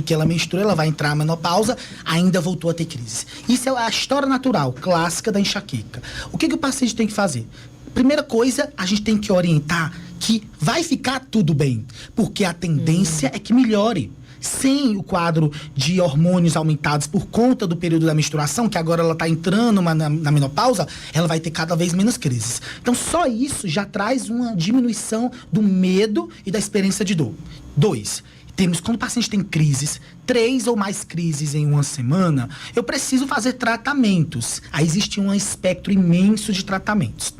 Speaker 5: que ela menstrua, ela vai entrar na menopausa, ainda voltou a ter crise. Isso é a história natural, clássica da enxaqueca. O que o paciente tem que fazer? Primeira coisa, a gente tem que orientar que vai ficar tudo bem, porque a tendência é que melhore. Sem o quadro de hormônios aumentados por conta do período da menstruação, que agora ela está entrando na menopausa, ela vai ter cada vez menos crises. Então, só isso já traz uma diminuição do medo e da experiência de dor. 2. Quando o paciente tem crises, 3 ou mais crises em uma semana, eu preciso fazer tratamentos. Aí existe um espectro imenso de tratamentos.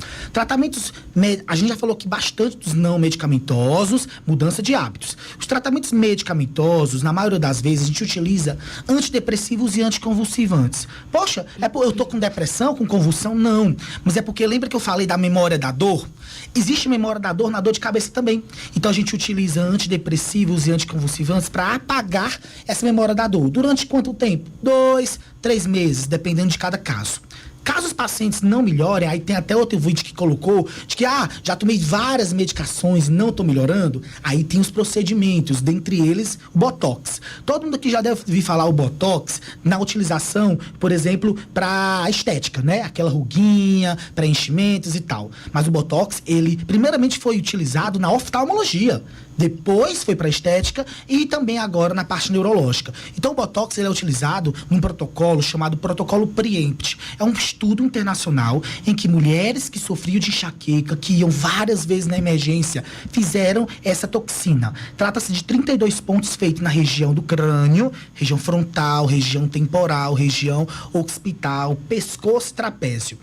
Speaker 5: A gente já falou aqui bastante dos não medicamentosos, mudança de hábitos. Os tratamentos medicamentosos, na maioria das vezes, a gente utiliza antidepressivos e anticonvulsivantes. Poxa, eu tô com depressão, com convulsão? Não. Mas é porque lembra que eu falei da memória da dor? Existe memória da dor na dor de cabeça também. Então a gente utiliza antidepressivos e anticonvulsivantes para apagar essa memória da dor. Durante quanto tempo? 2, 3 meses, dependendo de cada caso. Caso os pacientes não melhorem, aí tem até outro vídeo que colocou, de que, já tomei várias medicações e não estou melhorando, aí tem os procedimentos, dentre eles, o Botox. Todo mundo aqui já deve ouvir falar o Botox na utilização, por exemplo, para estética, né? Aquela ruguinha, preenchimentos e tal. Mas o Botox, ele primeiramente foi utilizado na oftalmologia. Depois foi para estética e também agora na parte neurológica. Então o Botox ele é utilizado num protocolo chamado protocolo Preempt. É um estudo internacional em que mulheres que sofriam de enxaqueca, que iam várias vezes na emergência, fizeram essa toxina. Trata-se de 32 pontos feitos na região do crânio, região frontal, região temporal, região occipital, pescoço e trapézio.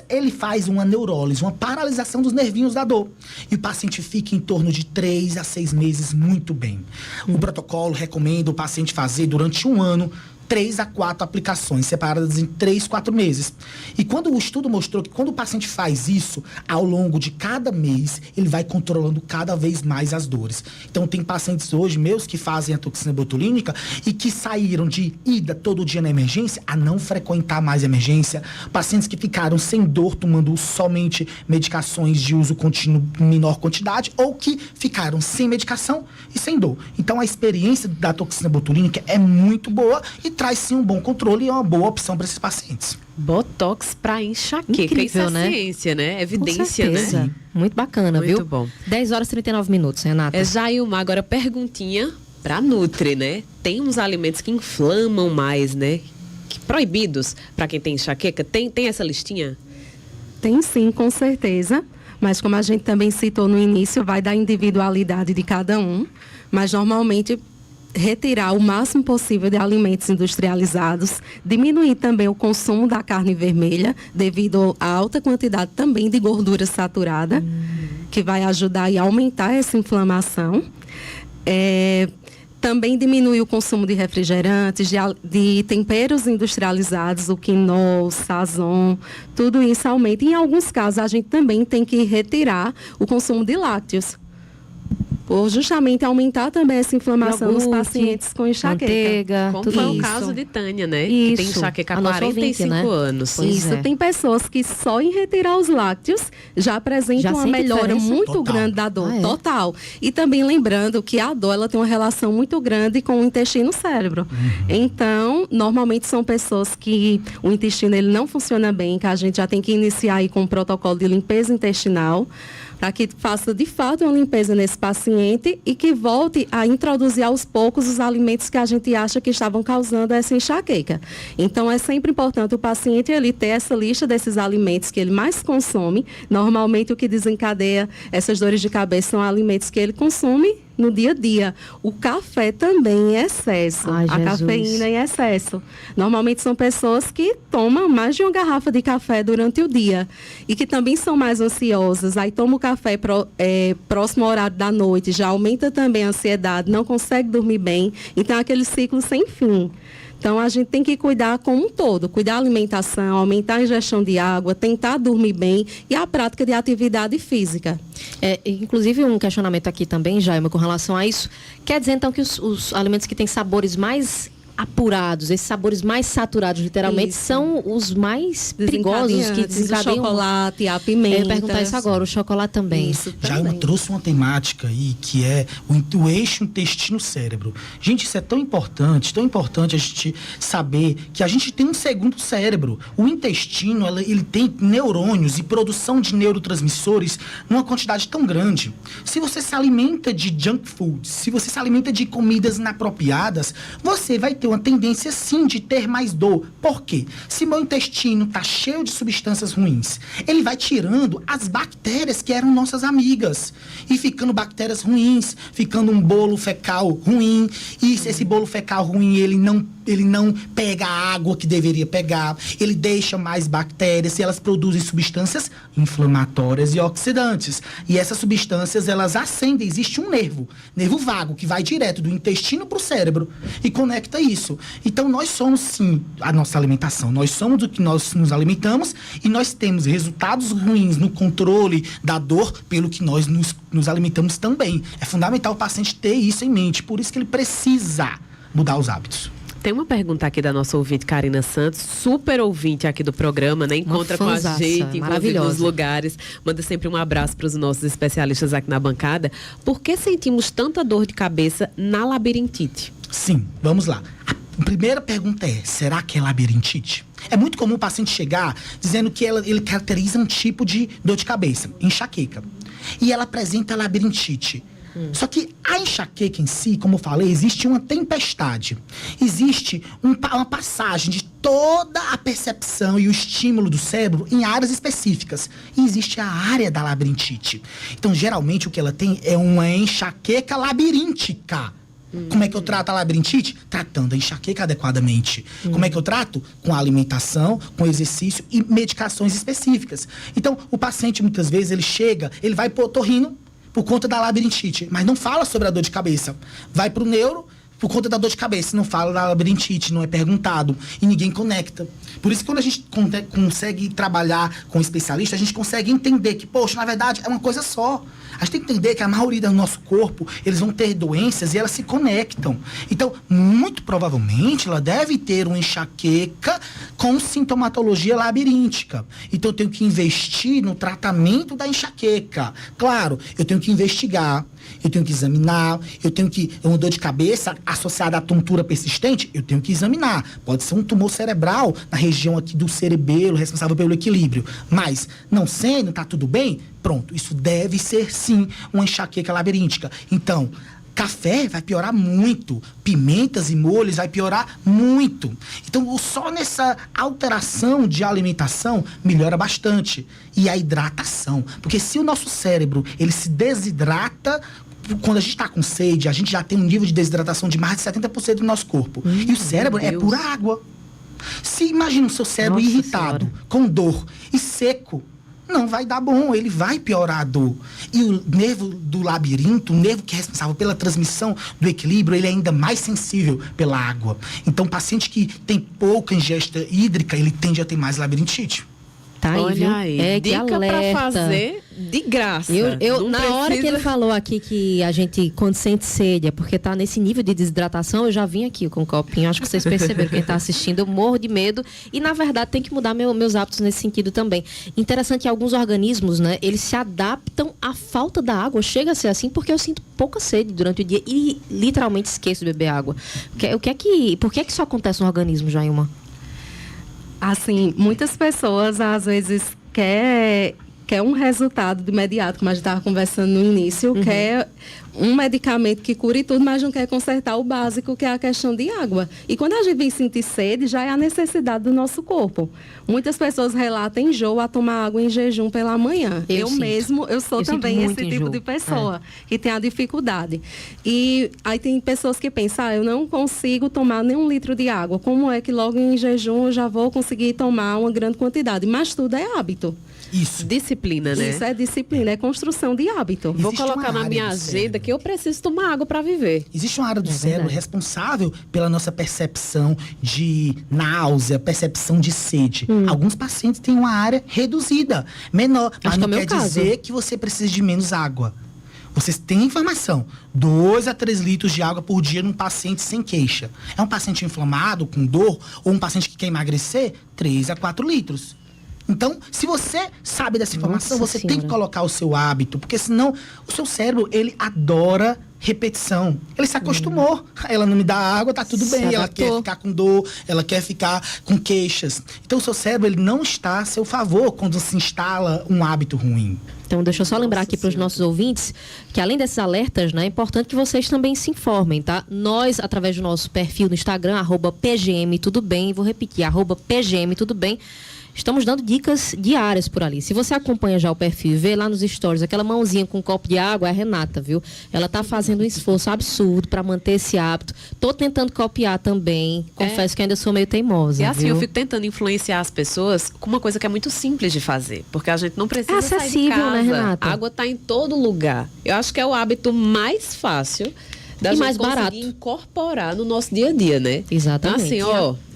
Speaker 5: Ele faz uma neurólise, uma paralisação dos nervinhos da dor. E o paciente fica em torno de 3 a 6 meses muito bem. O protocolo recomenda o paciente fazer durante 1 ano 3 a 4 aplicações, separadas em 3, 4 meses. E quando o estudo mostrou que quando o paciente faz isso, ao longo de cada mês, ele vai controlando cada vez mais as dores. Então, tem pacientes hoje meus que fazem a toxina botulínica e que saíram de ida todo dia na emergência a não frequentar mais a emergência. Pacientes que ficaram sem dor, tomando somente medicações de uso contínuo em menor quantidade, ou que ficaram sem medicação e sem dor. Então, a experiência da toxina botulínica é muito boa e traz sim um bom controle e é uma boa opção para esses pacientes.
Speaker 4: Botox para enxaqueca.
Speaker 1: Incrível,
Speaker 4: isso é
Speaker 1: né?
Speaker 4: ciência, né? Evidência, né?
Speaker 1: Muito bacana,
Speaker 4: Muito
Speaker 1: viu?
Speaker 4: bom.
Speaker 1: 10 horas e 39 minutos, Renata.
Speaker 4: Jailma, agora perguntinha para Nutri, né? Tem uns alimentos que inflamam mais, né? Proibidos para quem tem enxaqueca. Tem essa listinha?
Speaker 6: Tem sim, com certeza. Mas como a gente também citou no início, vai da individualidade de cada um. Mas normalmente retirar o máximo possível de alimentos industrializados, diminuir também o consumo da carne vermelha, devido à alta quantidade também de gordura saturada, que vai ajudar e aumentar essa inflamação. Também diminuir o consumo de refrigerantes, de temperos industrializados, o quinol, o sazon, tudo isso aumenta. E, em alguns casos, a gente também tem que retirar o consumo de lácteos, por justamente aumentar também essa inflamação nos pacientes com enxaqueca.
Speaker 1: Manteiga,
Speaker 4: como foi o caso de Tânia, né?
Speaker 6: Isso.
Speaker 4: Que tem enxaqueca há 45 anos.
Speaker 6: Isso. Tem pessoas que só em retirar os lácteos já apresentam uma melhora muito grande da dor. Total. E também lembrando que a dor ela tem uma relação muito grande com o intestino-cérebro. Então, normalmente são pessoas que o intestino ele não funciona bem, que a gente já tem que iniciar aí com um protocolo de limpeza intestinal, para que faça de fato uma limpeza nesse paciente e que volte a introduzir aos poucos os alimentos que a gente acha que estavam causando essa enxaqueca. Então, é sempre importante o paciente ele ter essa lista desses alimentos que ele mais consome. Normalmente, o que desencadeia essas dores de cabeça são alimentos que ele consome no dia a dia. O café também em excesso. A cafeína em excesso. Normalmente são pessoas que tomam mais de uma garrafa de café durante o dia e que também são mais ansiosas. Aí toma o café próximo ao horário da noite, já aumenta também a ansiedade, não consegue dormir bem. Então, é aquele ciclo sem fim. Então, a gente tem que cuidar como um todo, cuidar da alimentação, aumentar a ingestão de água, tentar dormir bem e a prática de atividade física.
Speaker 1: Inclusive, um questionamento aqui também, Jailma, com relação a isso. Quer dizer, então, que os alimentos que têm sabores mais apurados, esses sabores mais saturados, literalmente, são os mais perigosos que desencadeiam.
Speaker 6: O chocolate, a pimenta.
Speaker 1: Eu ia perguntar isso agora, o chocolate também.
Speaker 5: Já eu trouxe uma temática aí, que é o eixo intestino-cérebro. Gente, isso é tão importante a gente saber que a gente tem um segundo cérebro. O intestino, ele tem neurônios e produção de neurotransmissores numa quantidade tão grande. Se você se alimenta de junk food, se você se alimenta de comidas inapropriadas, você vai ter uma tendência, sim, de ter mais dor. Por quê? Se meu intestino está cheio de substâncias ruins, ele vai tirando as bactérias que eram nossas amigas. E ficando bactérias ruins, ficando um bolo fecal ruim. E esse bolo fecal ruim, ele não pega a água que deveria pegar. Ele deixa mais bactérias e elas produzem substâncias inflamatórias e oxidantes. E essas substâncias, elas acendem. Existe um nervo vago, que vai direto do intestino para o cérebro e conecta isso. Então, nós somos, sim, a nossa alimentação. Nós somos o que nós nos alimentamos e nós temos resultados ruins no controle da dor pelo que nós nos alimentamos também. É fundamental o paciente ter isso em mente. Por isso que ele precisa mudar os hábitos.
Speaker 4: Tem uma pergunta aqui da nossa ouvinte, Karina Santos, super ouvinte aqui do programa, né? Encontra com a gente, inclusive nos lugares. Manda sempre um abraço para os nossos especialistas aqui na bancada. Por que sentimos tanta dor de cabeça na labirintite?
Speaker 5: Sim, vamos lá. A primeira pergunta é, será que é labirintite? É muito comum o paciente chegar dizendo que ele caracteriza um tipo de dor de cabeça, enxaqueca. E ela apresenta labirintite. Só que a enxaqueca em si, como eu falei, existe uma tempestade. Existe uma passagem de toda a percepção e o estímulo do cérebro em áreas específicas. E existe a área da labirintite. Então, geralmente, o que ela tem é uma enxaqueca labiríntica. Como é que eu trato a labirintite? Tratando a enxaqueca adequadamente. Como é que eu trato? Com alimentação, com exercício e medicações específicas. Então, o paciente, muitas vezes, ele chega, ele vai pro otorrino por conta da labirintite, mas não fala sobre a dor de cabeça. Vai pro neuro por conta da dor de cabeça, não fala da labirintite, não é perguntado e ninguém conecta. Por isso que quando a gente consegue trabalhar com um especialista, a gente consegue entender que, poxa, na verdade é uma coisa só. A gente tem que entender que a maioria do nosso corpo, eles vão ter doenças e elas se conectam. Então, muito provavelmente, ela deve ter uma enxaqueca com sintomatologia labiríntica. Então, eu tenho que investir no tratamento da enxaqueca. Claro, eu tenho que investigar, eu tenho que examinar, uma dor de cabeça associada à tontura persistente, eu tenho que examinar. Pode ser um tumor cerebral na região aqui do cerebelo, responsável pelo equilíbrio. Mas, não sendo, tá tudo bem? Pronto, isso deve ser sim uma enxaqueca labiríntica. Então, café vai piorar muito, pimentas e molhos vai piorar muito. Então, só nessa alteração de alimentação melhora bastante. E a hidratação, porque se o nosso cérebro ele se desidrata, quando a gente está com sede, a gente já tem um nível de desidratação de mais de 70% do nosso corpo. E o cérebro é pura água. Se imagina o seu cérebro irritado, com dor e seco, não vai dar bom, ele vai piorar a dor. E o nervo do labirinto, o nervo que é responsável pela transmissão do equilíbrio, ele é ainda mais sensível pela água. Então, o paciente que tem pouca ingesta hídrica, ele tende a ter mais labirintite.
Speaker 1: Tá aí,
Speaker 4: Olha
Speaker 1: viu?
Speaker 4: aí,
Speaker 1: É
Speaker 4: dica
Speaker 1: que alerta.
Speaker 4: pra fazer de graça.
Speaker 1: Eu
Speaker 4: Não
Speaker 1: na hora que
Speaker 4: precisa-
Speaker 1: ele falou aqui que a gente, quando sente sede, é porque tá nesse nível de desidratação, eu já vim aqui com um copinho. Acho que vocês perceberam, quem tá assistindo, eu morro de medo. E, na verdade, tem que mudar meus hábitos nesse sentido também. Interessante que alguns organismos, né, eles se adaptam à falta da água. Chega a ser assim porque eu sinto pouca sede durante o dia e literalmente esqueço de beber água. Por que isso acontece no organismo, Jailma?
Speaker 6: Assim, muitas pessoas às vezes quer um resultado de imediato, como a gente estava conversando no início, quer um medicamento que cure tudo, mas não quer consertar o básico, que é a questão de água. E quando a gente vem sentir sede, já é a necessidade do nosso corpo. Muitas pessoas relatam enjoo a tomar água em jejum pela manhã. Eu sou também esse tipo de pessoa que tem a dificuldade. E aí tem pessoas que pensam, eu não consigo tomar nem 1 litro de água. Como é que logo em jejum eu já vou conseguir tomar uma grande quantidade? Mas tudo é hábito.
Speaker 5: Isso.
Speaker 4: Disciplina, né?
Speaker 6: Isso é disciplina, é construção de hábito.
Speaker 4: Vou colocar na minha agenda que eu preciso tomar água para viver.
Speaker 5: Existe uma área do cérebro responsável pela nossa percepção de náusea, percepção de sede. Alguns pacientes têm uma área reduzida, menor, mas não quer dizer que você precisa de menos água. Vocês têm informação, 2 a 3 litros de água por dia num paciente sem queixa. É um paciente inflamado, com dor, ou um paciente que quer emagrecer, 3 a 4 litros. Então, se você sabe dessa informação, você tem que colocar o seu hábito, porque senão o seu cérebro, ele adora repetição. Ele se acostumou. Ela não me dá água, tá tudo bem. Ela quer ficar com dor, ela quer ficar com queixas. Então, o seu cérebro, ele não está a seu favor quando se instala um hábito ruim.
Speaker 1: Então, deixa eu só lembrar aqui para os nossos ouvintes que, além desses alertas, né, é importante que vocês também se informem, tá? Nós, através do nosso perfil no Instagram, @PGMTudoBem, vou repetir, @PGMTudoBem, estamos dando dicas diárias por ali. Se você acompanha já o perfil e vê lá nos stories aquela mãozinha com um copo de água, é a Renata, viu? Ela tá fazendo um esforço absurdo para manter esse hábito. Tô tentando copiar também. Confesso que ainda sou meio teimosa,
Speaker 4: E assim,
Speaker 1: viu?
Speaker 4: eu fico tentando influenciar as pessoas com uma coisa que é muito simples de fazer. Porque a gente não precisa sair de
Speaker 1: acessível,
Speaker 4: casa.
Speaker 1: né, Renata?
Speaker 4: A água tá em todo lugar. Eu acho que é o hábito mais fácil da
Speaker 1: E
Speaker 4: gente
Speaker 1: mais
Speaker 4: conseguir
Speaker 1: barato.
Speaker 4: incorporar no nosso dia a dia, né?
Speaker 1: Exatamente.
Speaker 4: Então, assim, ó...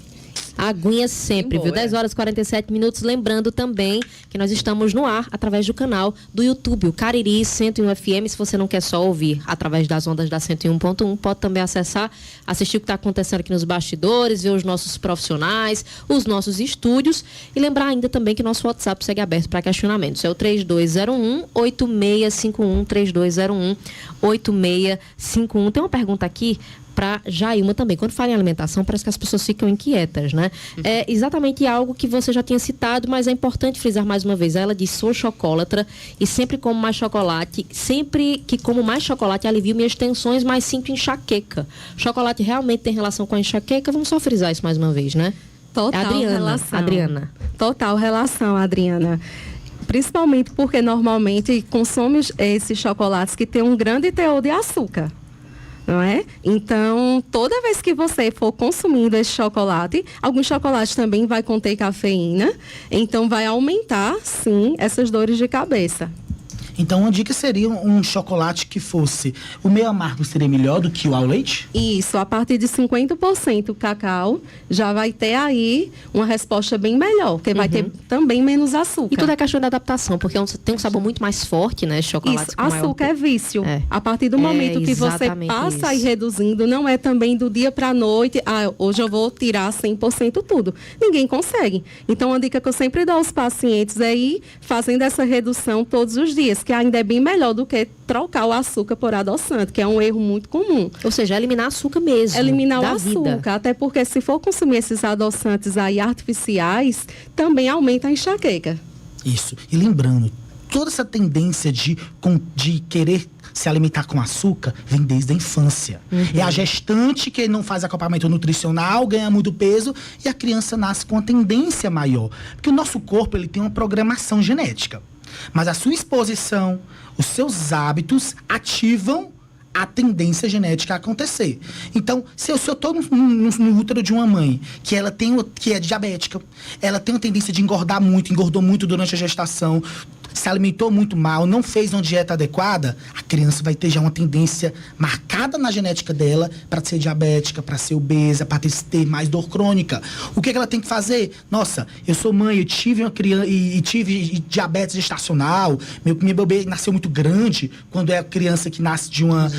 Speaker 1: Aguinha sempre, viu? 10 horas e 47 minutos. Lembrando também que nós estamos no ar através do canal do YouTube, o Cariri 101 FM. Se você não quer só ouvir através das ondas da 101.1, pode também acessar, assistir o que está acontecendo aqui nos bastidores, ver os nossos profissionais, os nossos estúdios. E lembrar ainda também que nosso WhatsApp segue aberto para questionamentos. É o 3201-8651, 3201-8651. Tem uma pergunta aqui para Jailma também. Quando fala em alimentação, parece que as pessoas ficam inquietas, né? É exatamente algo que você já tinha citado, mas é importante frisar mais uma vez. Ela diz, sou chocolatra e sempre como mais chocolate. Sempre que como mais chocolate, alivio minhas tensões, mas sinto enxaqueca. Chocolate realmente tem relação com a enxaqueca? Vamos só frisar isso mais uma vez, né?
Speaker 6: Total relação.
Speaker 1: Adriana.
Speaker 6: Total relação, Adriana. Principalmente porque normalmente consome esses chocolates que têm um grande teor de açúcar. Não é? Então, toda vez que você for consumindo esse chocolate, alguns chocolates também vai conter cafeína, então vai aumentar, sim, essas dores de cabeça.
Speaker 5: Então, uma dica seria um chocolate que fosse... O meio amargo seria melhor do que o ao leite?
Speaker 6: Isso, a partir de 50% cacau, já vai ter aí uma resposta bem melhor, porque vai ter também menos açúcar.
Speaker 1: E tudo é questão da adaptação, porque tem um sabor muito mais forte, né, chocolate.
Speaker 6: Isso, açúcar é vício. A partir do momento que você passa a ir reduzindo, não é também do dia para a noite, hoje eu vou tirar 100% tudo. Ninguém consegue. Então, uma dica que eu sempre dou aos pacientes é ir fazendo essa redução todos os dias, que ainda é bem melhor do que trocar o açúcar por adoçante, que é um erro muito comum.
Speaker 1: Ou seja, eliminar açúcar mesmo.
Speaker 6: Eliminar o açúcar, até porque se for consumir esses adoçantes aí artificiais, também aumenta a enxaqueca.
Speaker 5: Isso. E lembrando, toda essa tendência de querer se alimentar com açúcar vem desde a infância. É a gestante que não faz acompanhamento nutricional, ganha muito peso e a criança nasce com uma tendência maior. Porque o nosso corpo ele tem uma programação genética. Mas a sua exposição, os seus hábitos ativam a tendência genética a acontecer. Então, se eu estou no útero de uma mãe que é diabética, ela tem uma tendência de engordar muito, engordou muito durante a gestação, se alimentou muito mal, não fez uma dieta adequada, a criança vai ter já uma tendência marcada na genética dela para ser diabética, para ser obesa, para ter mais dor crônica. O que ela tem que fazer? Nossa, eu sou mãe, eu tive uma criança e tive diabetes gestacional, meu bebê nasceu muito grande, quando é criança que nasce de uma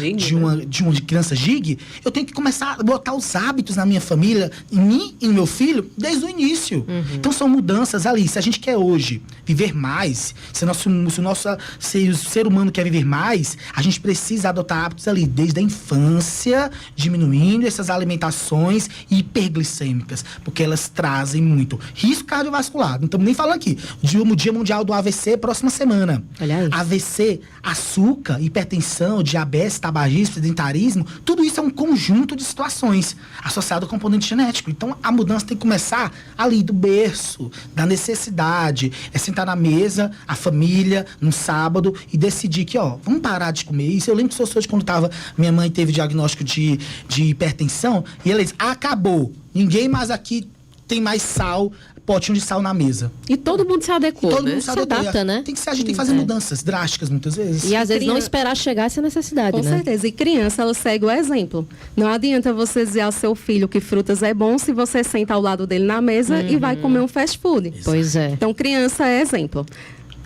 Speaker 5: criança gig, eu tenho que começar a botar os hábitos na minha família, em mim e no meu filho, desde o início. Então são mudanças ali. Se a gente quer hoje viver mais, se o ser humano quer viver mais, a gente precisa adotar hábitos ali, desde a infância, diminuindo essas alimentações hiperglicêmicas, porque elas trazem muito risco cardiovascular. Não estamos nem falando aqui. O Dia Mundial do AVC, próxima semana. AVC, açúcar, hipertensão, diabetes, tabagismo, sedentarismo, tudo isso é um conjunto de situações associado ao componente genético. Então, a mudança tem que começar ali do berço, da necessidade. É sentar na mesa, a família, no sábado, e decidir que, vamos parar de comer isso. Eu lembro que sou de quando minha mãe teve diagnóstico de hipertensão, e ela disse, acabou, ninguém mais aqui tem mais sal, potinho de sal na mesa.
Speaker 4: E todo mundo se adequou,
Speaker 5: todo
Speaker 4: né?
Speaker 5: mundo se adapta, né? A gente tem que fazer mudanças drásticas muitas vezes.
Speaker 1: E às vezes não esperar chegar essa necessidade,
Speaker 6: Com certeza. E criança, ela segue o exemplo. Não adianta você dizer ao seu filho que frutas é bom se você senta ao lado dele na mesa e vai comer um fast food.
Speaker 1: Exato. Pois é.
Speaker 6: Então, criança é exemplo.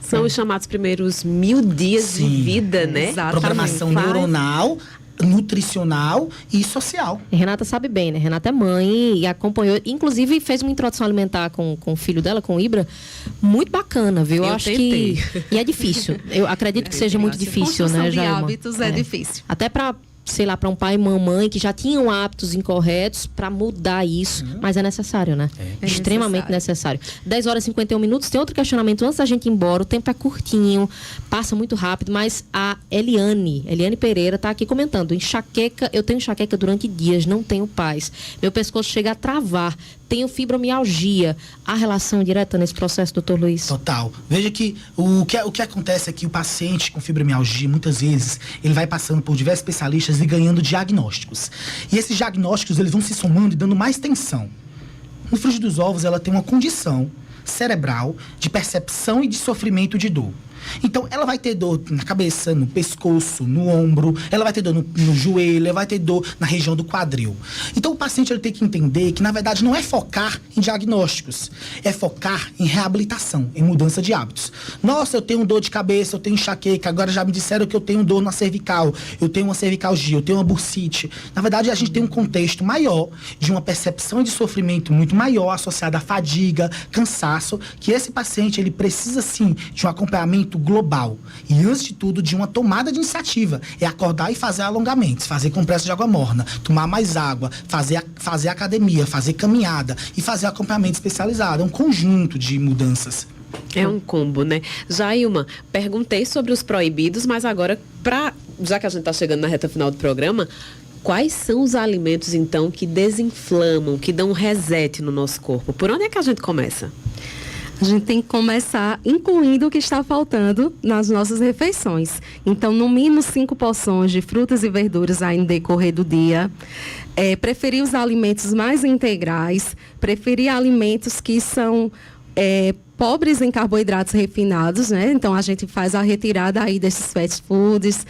Speaker 4: São os chamados primeiros 1000 dias de vida, né?
Speaker 5: Exatamente. Programação neuronal, nutricional e social.
Speaker 1: Renata sabe bem, né? Renata é mãe e acompanhou, inclusive fez uma introdução alimentar com o filho dela, com o Ibra, muito bacana, viu? Eu acho
Speaker 4: tentei.
Speaker 1: E é difícil. Eu acredito que seja muito difícil, né, Jailma?
Speaker 6: De hábitos é difícil.
Speaker 1: Até para um pai e mamãe que já tinham hábitos incorretos, para mudar isso, mas é necessário, né? É extremamente necessário. 10 horas e 51 minutos. Tem outro questionamento antes da gente ir embora. O tempo é curtinho, passa muito rápido, mas a Eliane Pereira está aqui comentando. Enxaqueca, eu tenho enxaqueca durante dias, não tenho paz. Meu pescoço chega a travar. Tenho fibromialgia. Há relação direta nesse processo, doutor Luiz?
Speaker 5: Total. Veja que o que acontece é que o paciente com fibromialgia, muitas vezes, ele vai passando por diversos especialistas e ganhando diagnósticos. E esses diagnósticos, eles vão se somando e dando mais tensão. No frigir dos ovos, ela tem uma condição cerebral de percepção e de sofrimento de dor. Então, ela vai ter dor na cabeça, no pescoço, no ombro, ela vai ter dor no joelho, ela vai ter dor na região do quadril. Então, o paciente ele tem que entender que, na verdade, não é focar em diagnósticos, é focar em reabilitação, em mudança de hábitos. Nossa, eu tenho dor de cabeça, eu tenho enxaqueca, agora já me disseram que eu tenho dor na cervical, eu tenho uma cervicalgia, eu tenho uma bursite. Na verdade, a gente tem um contexto maior de uma percepção de sofrimento muito maior associada à fadiga, cansaço, que esse paciente ele precisa, sim, de um acompanhamento movimento global. E, antes de tudo, de uma tomada de iniciativa. É acordar e fazer alongamentos, fazer compressa de água morna, tomar mais água, fazer academia, fazer caminhada e fazer acompanhamento especializado. É um conjunto de mudanças.
Speaker 4: É um combo, né? Jailma, perguntei sobre os proibidos, mas agora, já que a gente está chegando na reta final do programa, quais são os alimentos, então, que desinflamam, que dão um reset no nosso corpo? Por onde é que a gente começa?
Speaker 6: A gente tem que começar incluindo o que está faltando nas nossas refeições. Então, no mínimo 5 porções de frutas e verduras aí no decorrer do dia. Preferir os alimentos mais integrais, preferir alimentos que são pobres em carboidratos refinados, né? Então, a gente faz a retirada aí desses fast foods,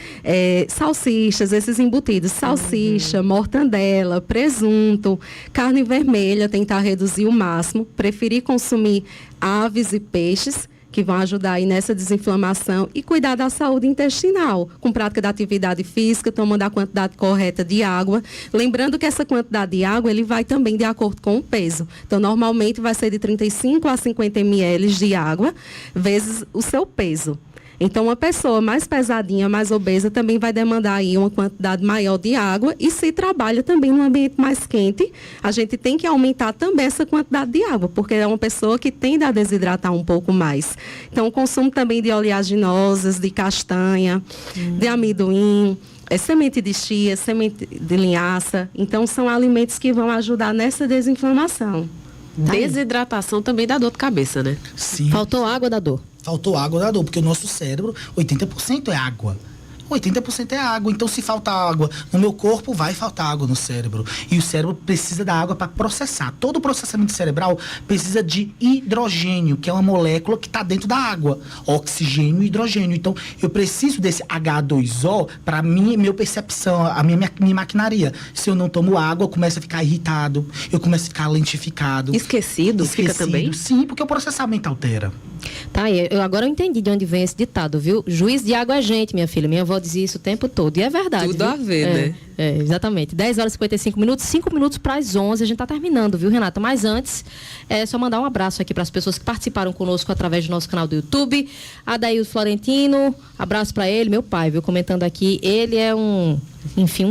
Speaker 6: salsichas, esses embutidos, salsicha, mortandela, presunto, carne vermelha, tentar reduzir o máximo, preferir consumir aves e peixes, que vão ajudar aí nessa desinflamação e cuidar da saúde intestinal, com prática da atividade física, tomando a quantidade correta de água. Lembrando que essa quantidade de água, ele vai também de acordo com o peso. Então, normalmente vai ser de 35 a 50 ml de água, vezes o seu peso. Então, uma pessoa mais pesadinha, mais obesa, também vai demandar aí uma quantidade maior de água. E se trabalha também num ambiente mais quente, a gente tem que aumentar também essa quantidade de água, porque é uma pessoa que tende a desidratar um pouco mais. Então, o consumo também de oleaginosas, de castanha, de amendoim, semente de chia, semente de linhaça. Então, são alimentos que vão ajudar nessa desinflamação.
Speaker 4: Desidratação também dá dor de cabeça, né?
Speaker 5: Sim.
Speaker 1: Faltou água da dor.
Speaker 5: Faltou água da dor, porque o nosso cérebro, 80% é água. 80% é água. Então, se faltar água no meu corpo, vai faltar água no cérebro. E o cérebro precisa da água para processar. Todo o processamento cerebral precisa de hidrogênio, que é uma molécula que está dentro da água. Oxigênio e hidrogênio. Então, eu preciso desse H2O para minha percepção, a minha maquinaria. Se eu não tomo água, eu começo a ficar irritado, eu começo a ficar lentificado.
Speaker 4: Esquecido fica também?
Speaker 5: Sim, porque o processamento altera.
Speaker 1: Tá, agora eu entendi de onde vem esse ditado, viu? Juiz de água é gente, minha filha. Minha avó dizia isso o tempo todo. E é verdade.
Speaker 4: Tudo
Speaker 1: viu?
Speaker 4: a ver, né?
Speaker 1: Exatamente. 10 horas e 55 minutos, 5 minutos para as 11. A gente tá terminando, viu, Renata? Mas antes, só mandar um abraço aqui para as pessoas que participaram conosco através do nosso canal do YouTube. Adaildo Florentino, abraço para ele, meu pai, viu? Comentando aqui. Ele é um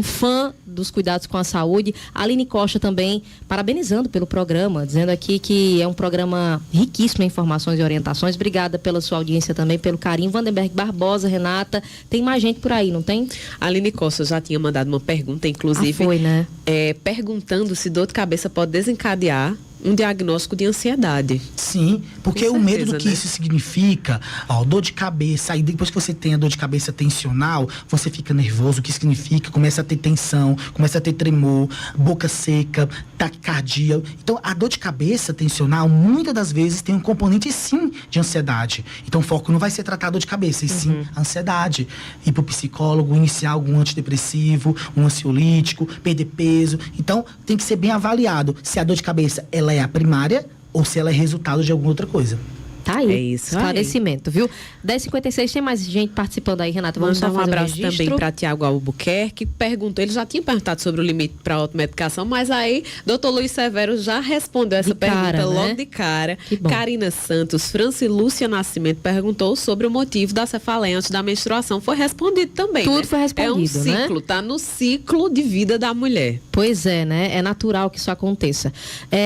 Speaker 1: fã dos cuidados com a saúde. A Aline Costa também, parabenizando pelo programa, dizendo aqui que é um programa riquíssimo em informações e orientações. Obrigada pela sua audiência também, pelo carinho. Vandenberg Barbosa, Renata, tem mais gente por aí, não tem?
Speaker 4: A Aline Costa já tinha mandado uma pergunta, inclusive.
Speaker 1: Foi, né?
Speaker 4: Perguntando se dor de cabeça pode desencadear um diagnóstico de ansiedade.
Speaker 5: Sim, porque o medo do que isso significa, dor de cabeça, aí depois que você tem a dor de cabeça tensional, você fica nervoso, o que significa? Começa a ter tensão, começa a ter tremor, boca seca, taquicardia. Então, a dor de cabeça tensional, muitas das vezes, tem um componente, sim, de ansiedade. Então, o foco não vai ser tratar a dor de cabeça, e sim a ansiedade. Ir pro psicólogo, iniciar algum antidepressivo, um ansiolítico, perder peso. Então, tem que ser bem avaliado se a dor de cabeça, ela é a primária ou se ela é resultado de alguma outra coisa.
Speaker 1: Tá aí.
Speaker 4: É isso
Speaker 1: esclarecimento, viu? 10h56, tem mais gente participando aí, Renata. Vamos
Speaker 4: mandar
Speaker 1: só fazer
Speaker 4: um abraço
Speaker 1: registro
Speaker 4: também para Tiago Albuquerque, perguntou, ele já tinha perguntado sobre o limite para automedicação, mas aí doutor Luiz Severo já respondeu essa pergunta logo de cara. Karina Santos, Franci Lúcia Nascimento perguntou sobre o motivo da cefaleia antes da menstruação. Foi respondido também,
Speaker 1: Tudo foi respondido,
Speaker 4: é um ciclo, tá no ciclo de vida da mulher.
Speaker 1: Pois é, né? É natural que isso aconteça.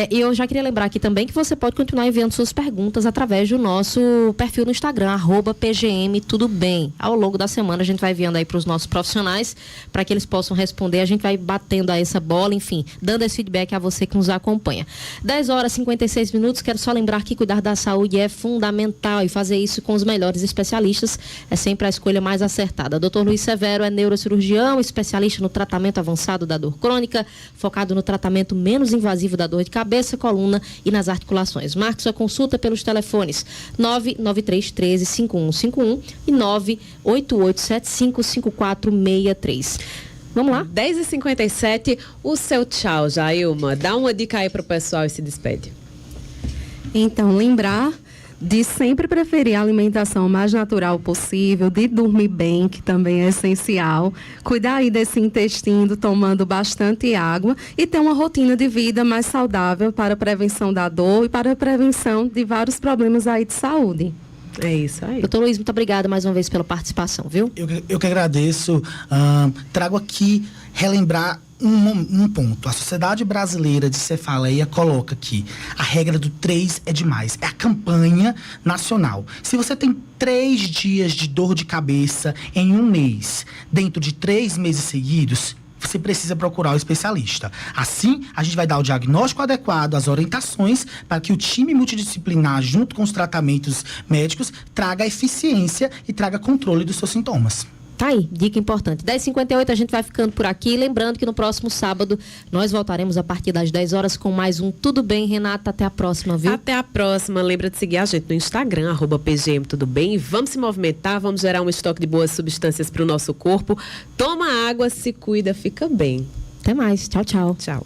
Speaker 1: E eu já queria lembrar aqui também que você pode continuar enviando suas perguntas através do nosso perfil no Instagram, @PGM Tudo Bem. Ao longo da semana a gente vai enviando aí para os nossos profissionais para que eles possam responder. A gente vai batendo aí essa bola, enfim, dando esse feedback a você que nos acompanha. 10 horas e 56 minutos. Quero só lembrar que cuidar da saúde é fundamental e fazer isso com os melhores especialistas é sempre a escolha mais acertada. Dr. Luiz Severo é neurocirurgião, especialista no tratamento avançado da dor crônica, focado no tratamento menos invasivo da dor de cabeça, coluna e nas articulações. Marque sua consulta pelos telefones 993 13 5151 e 988755463. Vamos lá?
Speaker 4: 10h57, o seu tchau, Jailma. Dá uma dica aí pro pessoal e se despede.
Speaker 6: Então, lembrar de sempre preferir a alimentação mais natural possível, de dormir bem, que também é essencial, cuidar aí desse intestino, tomando bastante água e ter uma rotina de vida mais saudável para a prevenção da dor e para a prevenção de vários problemas aí de saúde.
Speaker 4: É isso aí.
Speaker 1: Doutor Luiz, muito obrigada mais uma vez pela participação, viu?
Speaker 5: Eu que agradeço. Trago aqui relembrar um ponto. A Sociedade Brasileira de Cefaleia coloca aqui: a regra do 3 é demais. É a campanha nacional. Se você tem 3 dias de dor de cabeça em um mês, dentro de 3 meses seguidos, você precisa procurar o especialista. Assim, a gente vai dar o diagnóstico adequado, as orientações, para que o time multidisciplinar, junto com os tratamentos médicos, traga eficiência e traga controle dos seus sintomas.
Speaker 1: Tá aí, dica importante. 10h58, a gente vai ficando por aqui. Lembrando que no próximo sábado nós voltaremos a partir das 10 horas com mais um Tudo Bem. Renata, até a próxima, viu?
Speaker 4: Até a próxima. Lembra de seguir a gente no Instagram, @PGM Tudo Bem. Vamos se movimentar, vamos gerar um estoque de boas substâncias para o nosso corpo. Toma água, se cuida, fica bem.
Speaker 1: Até mais. Tchau, tchau.
Speaker 4: Tchau.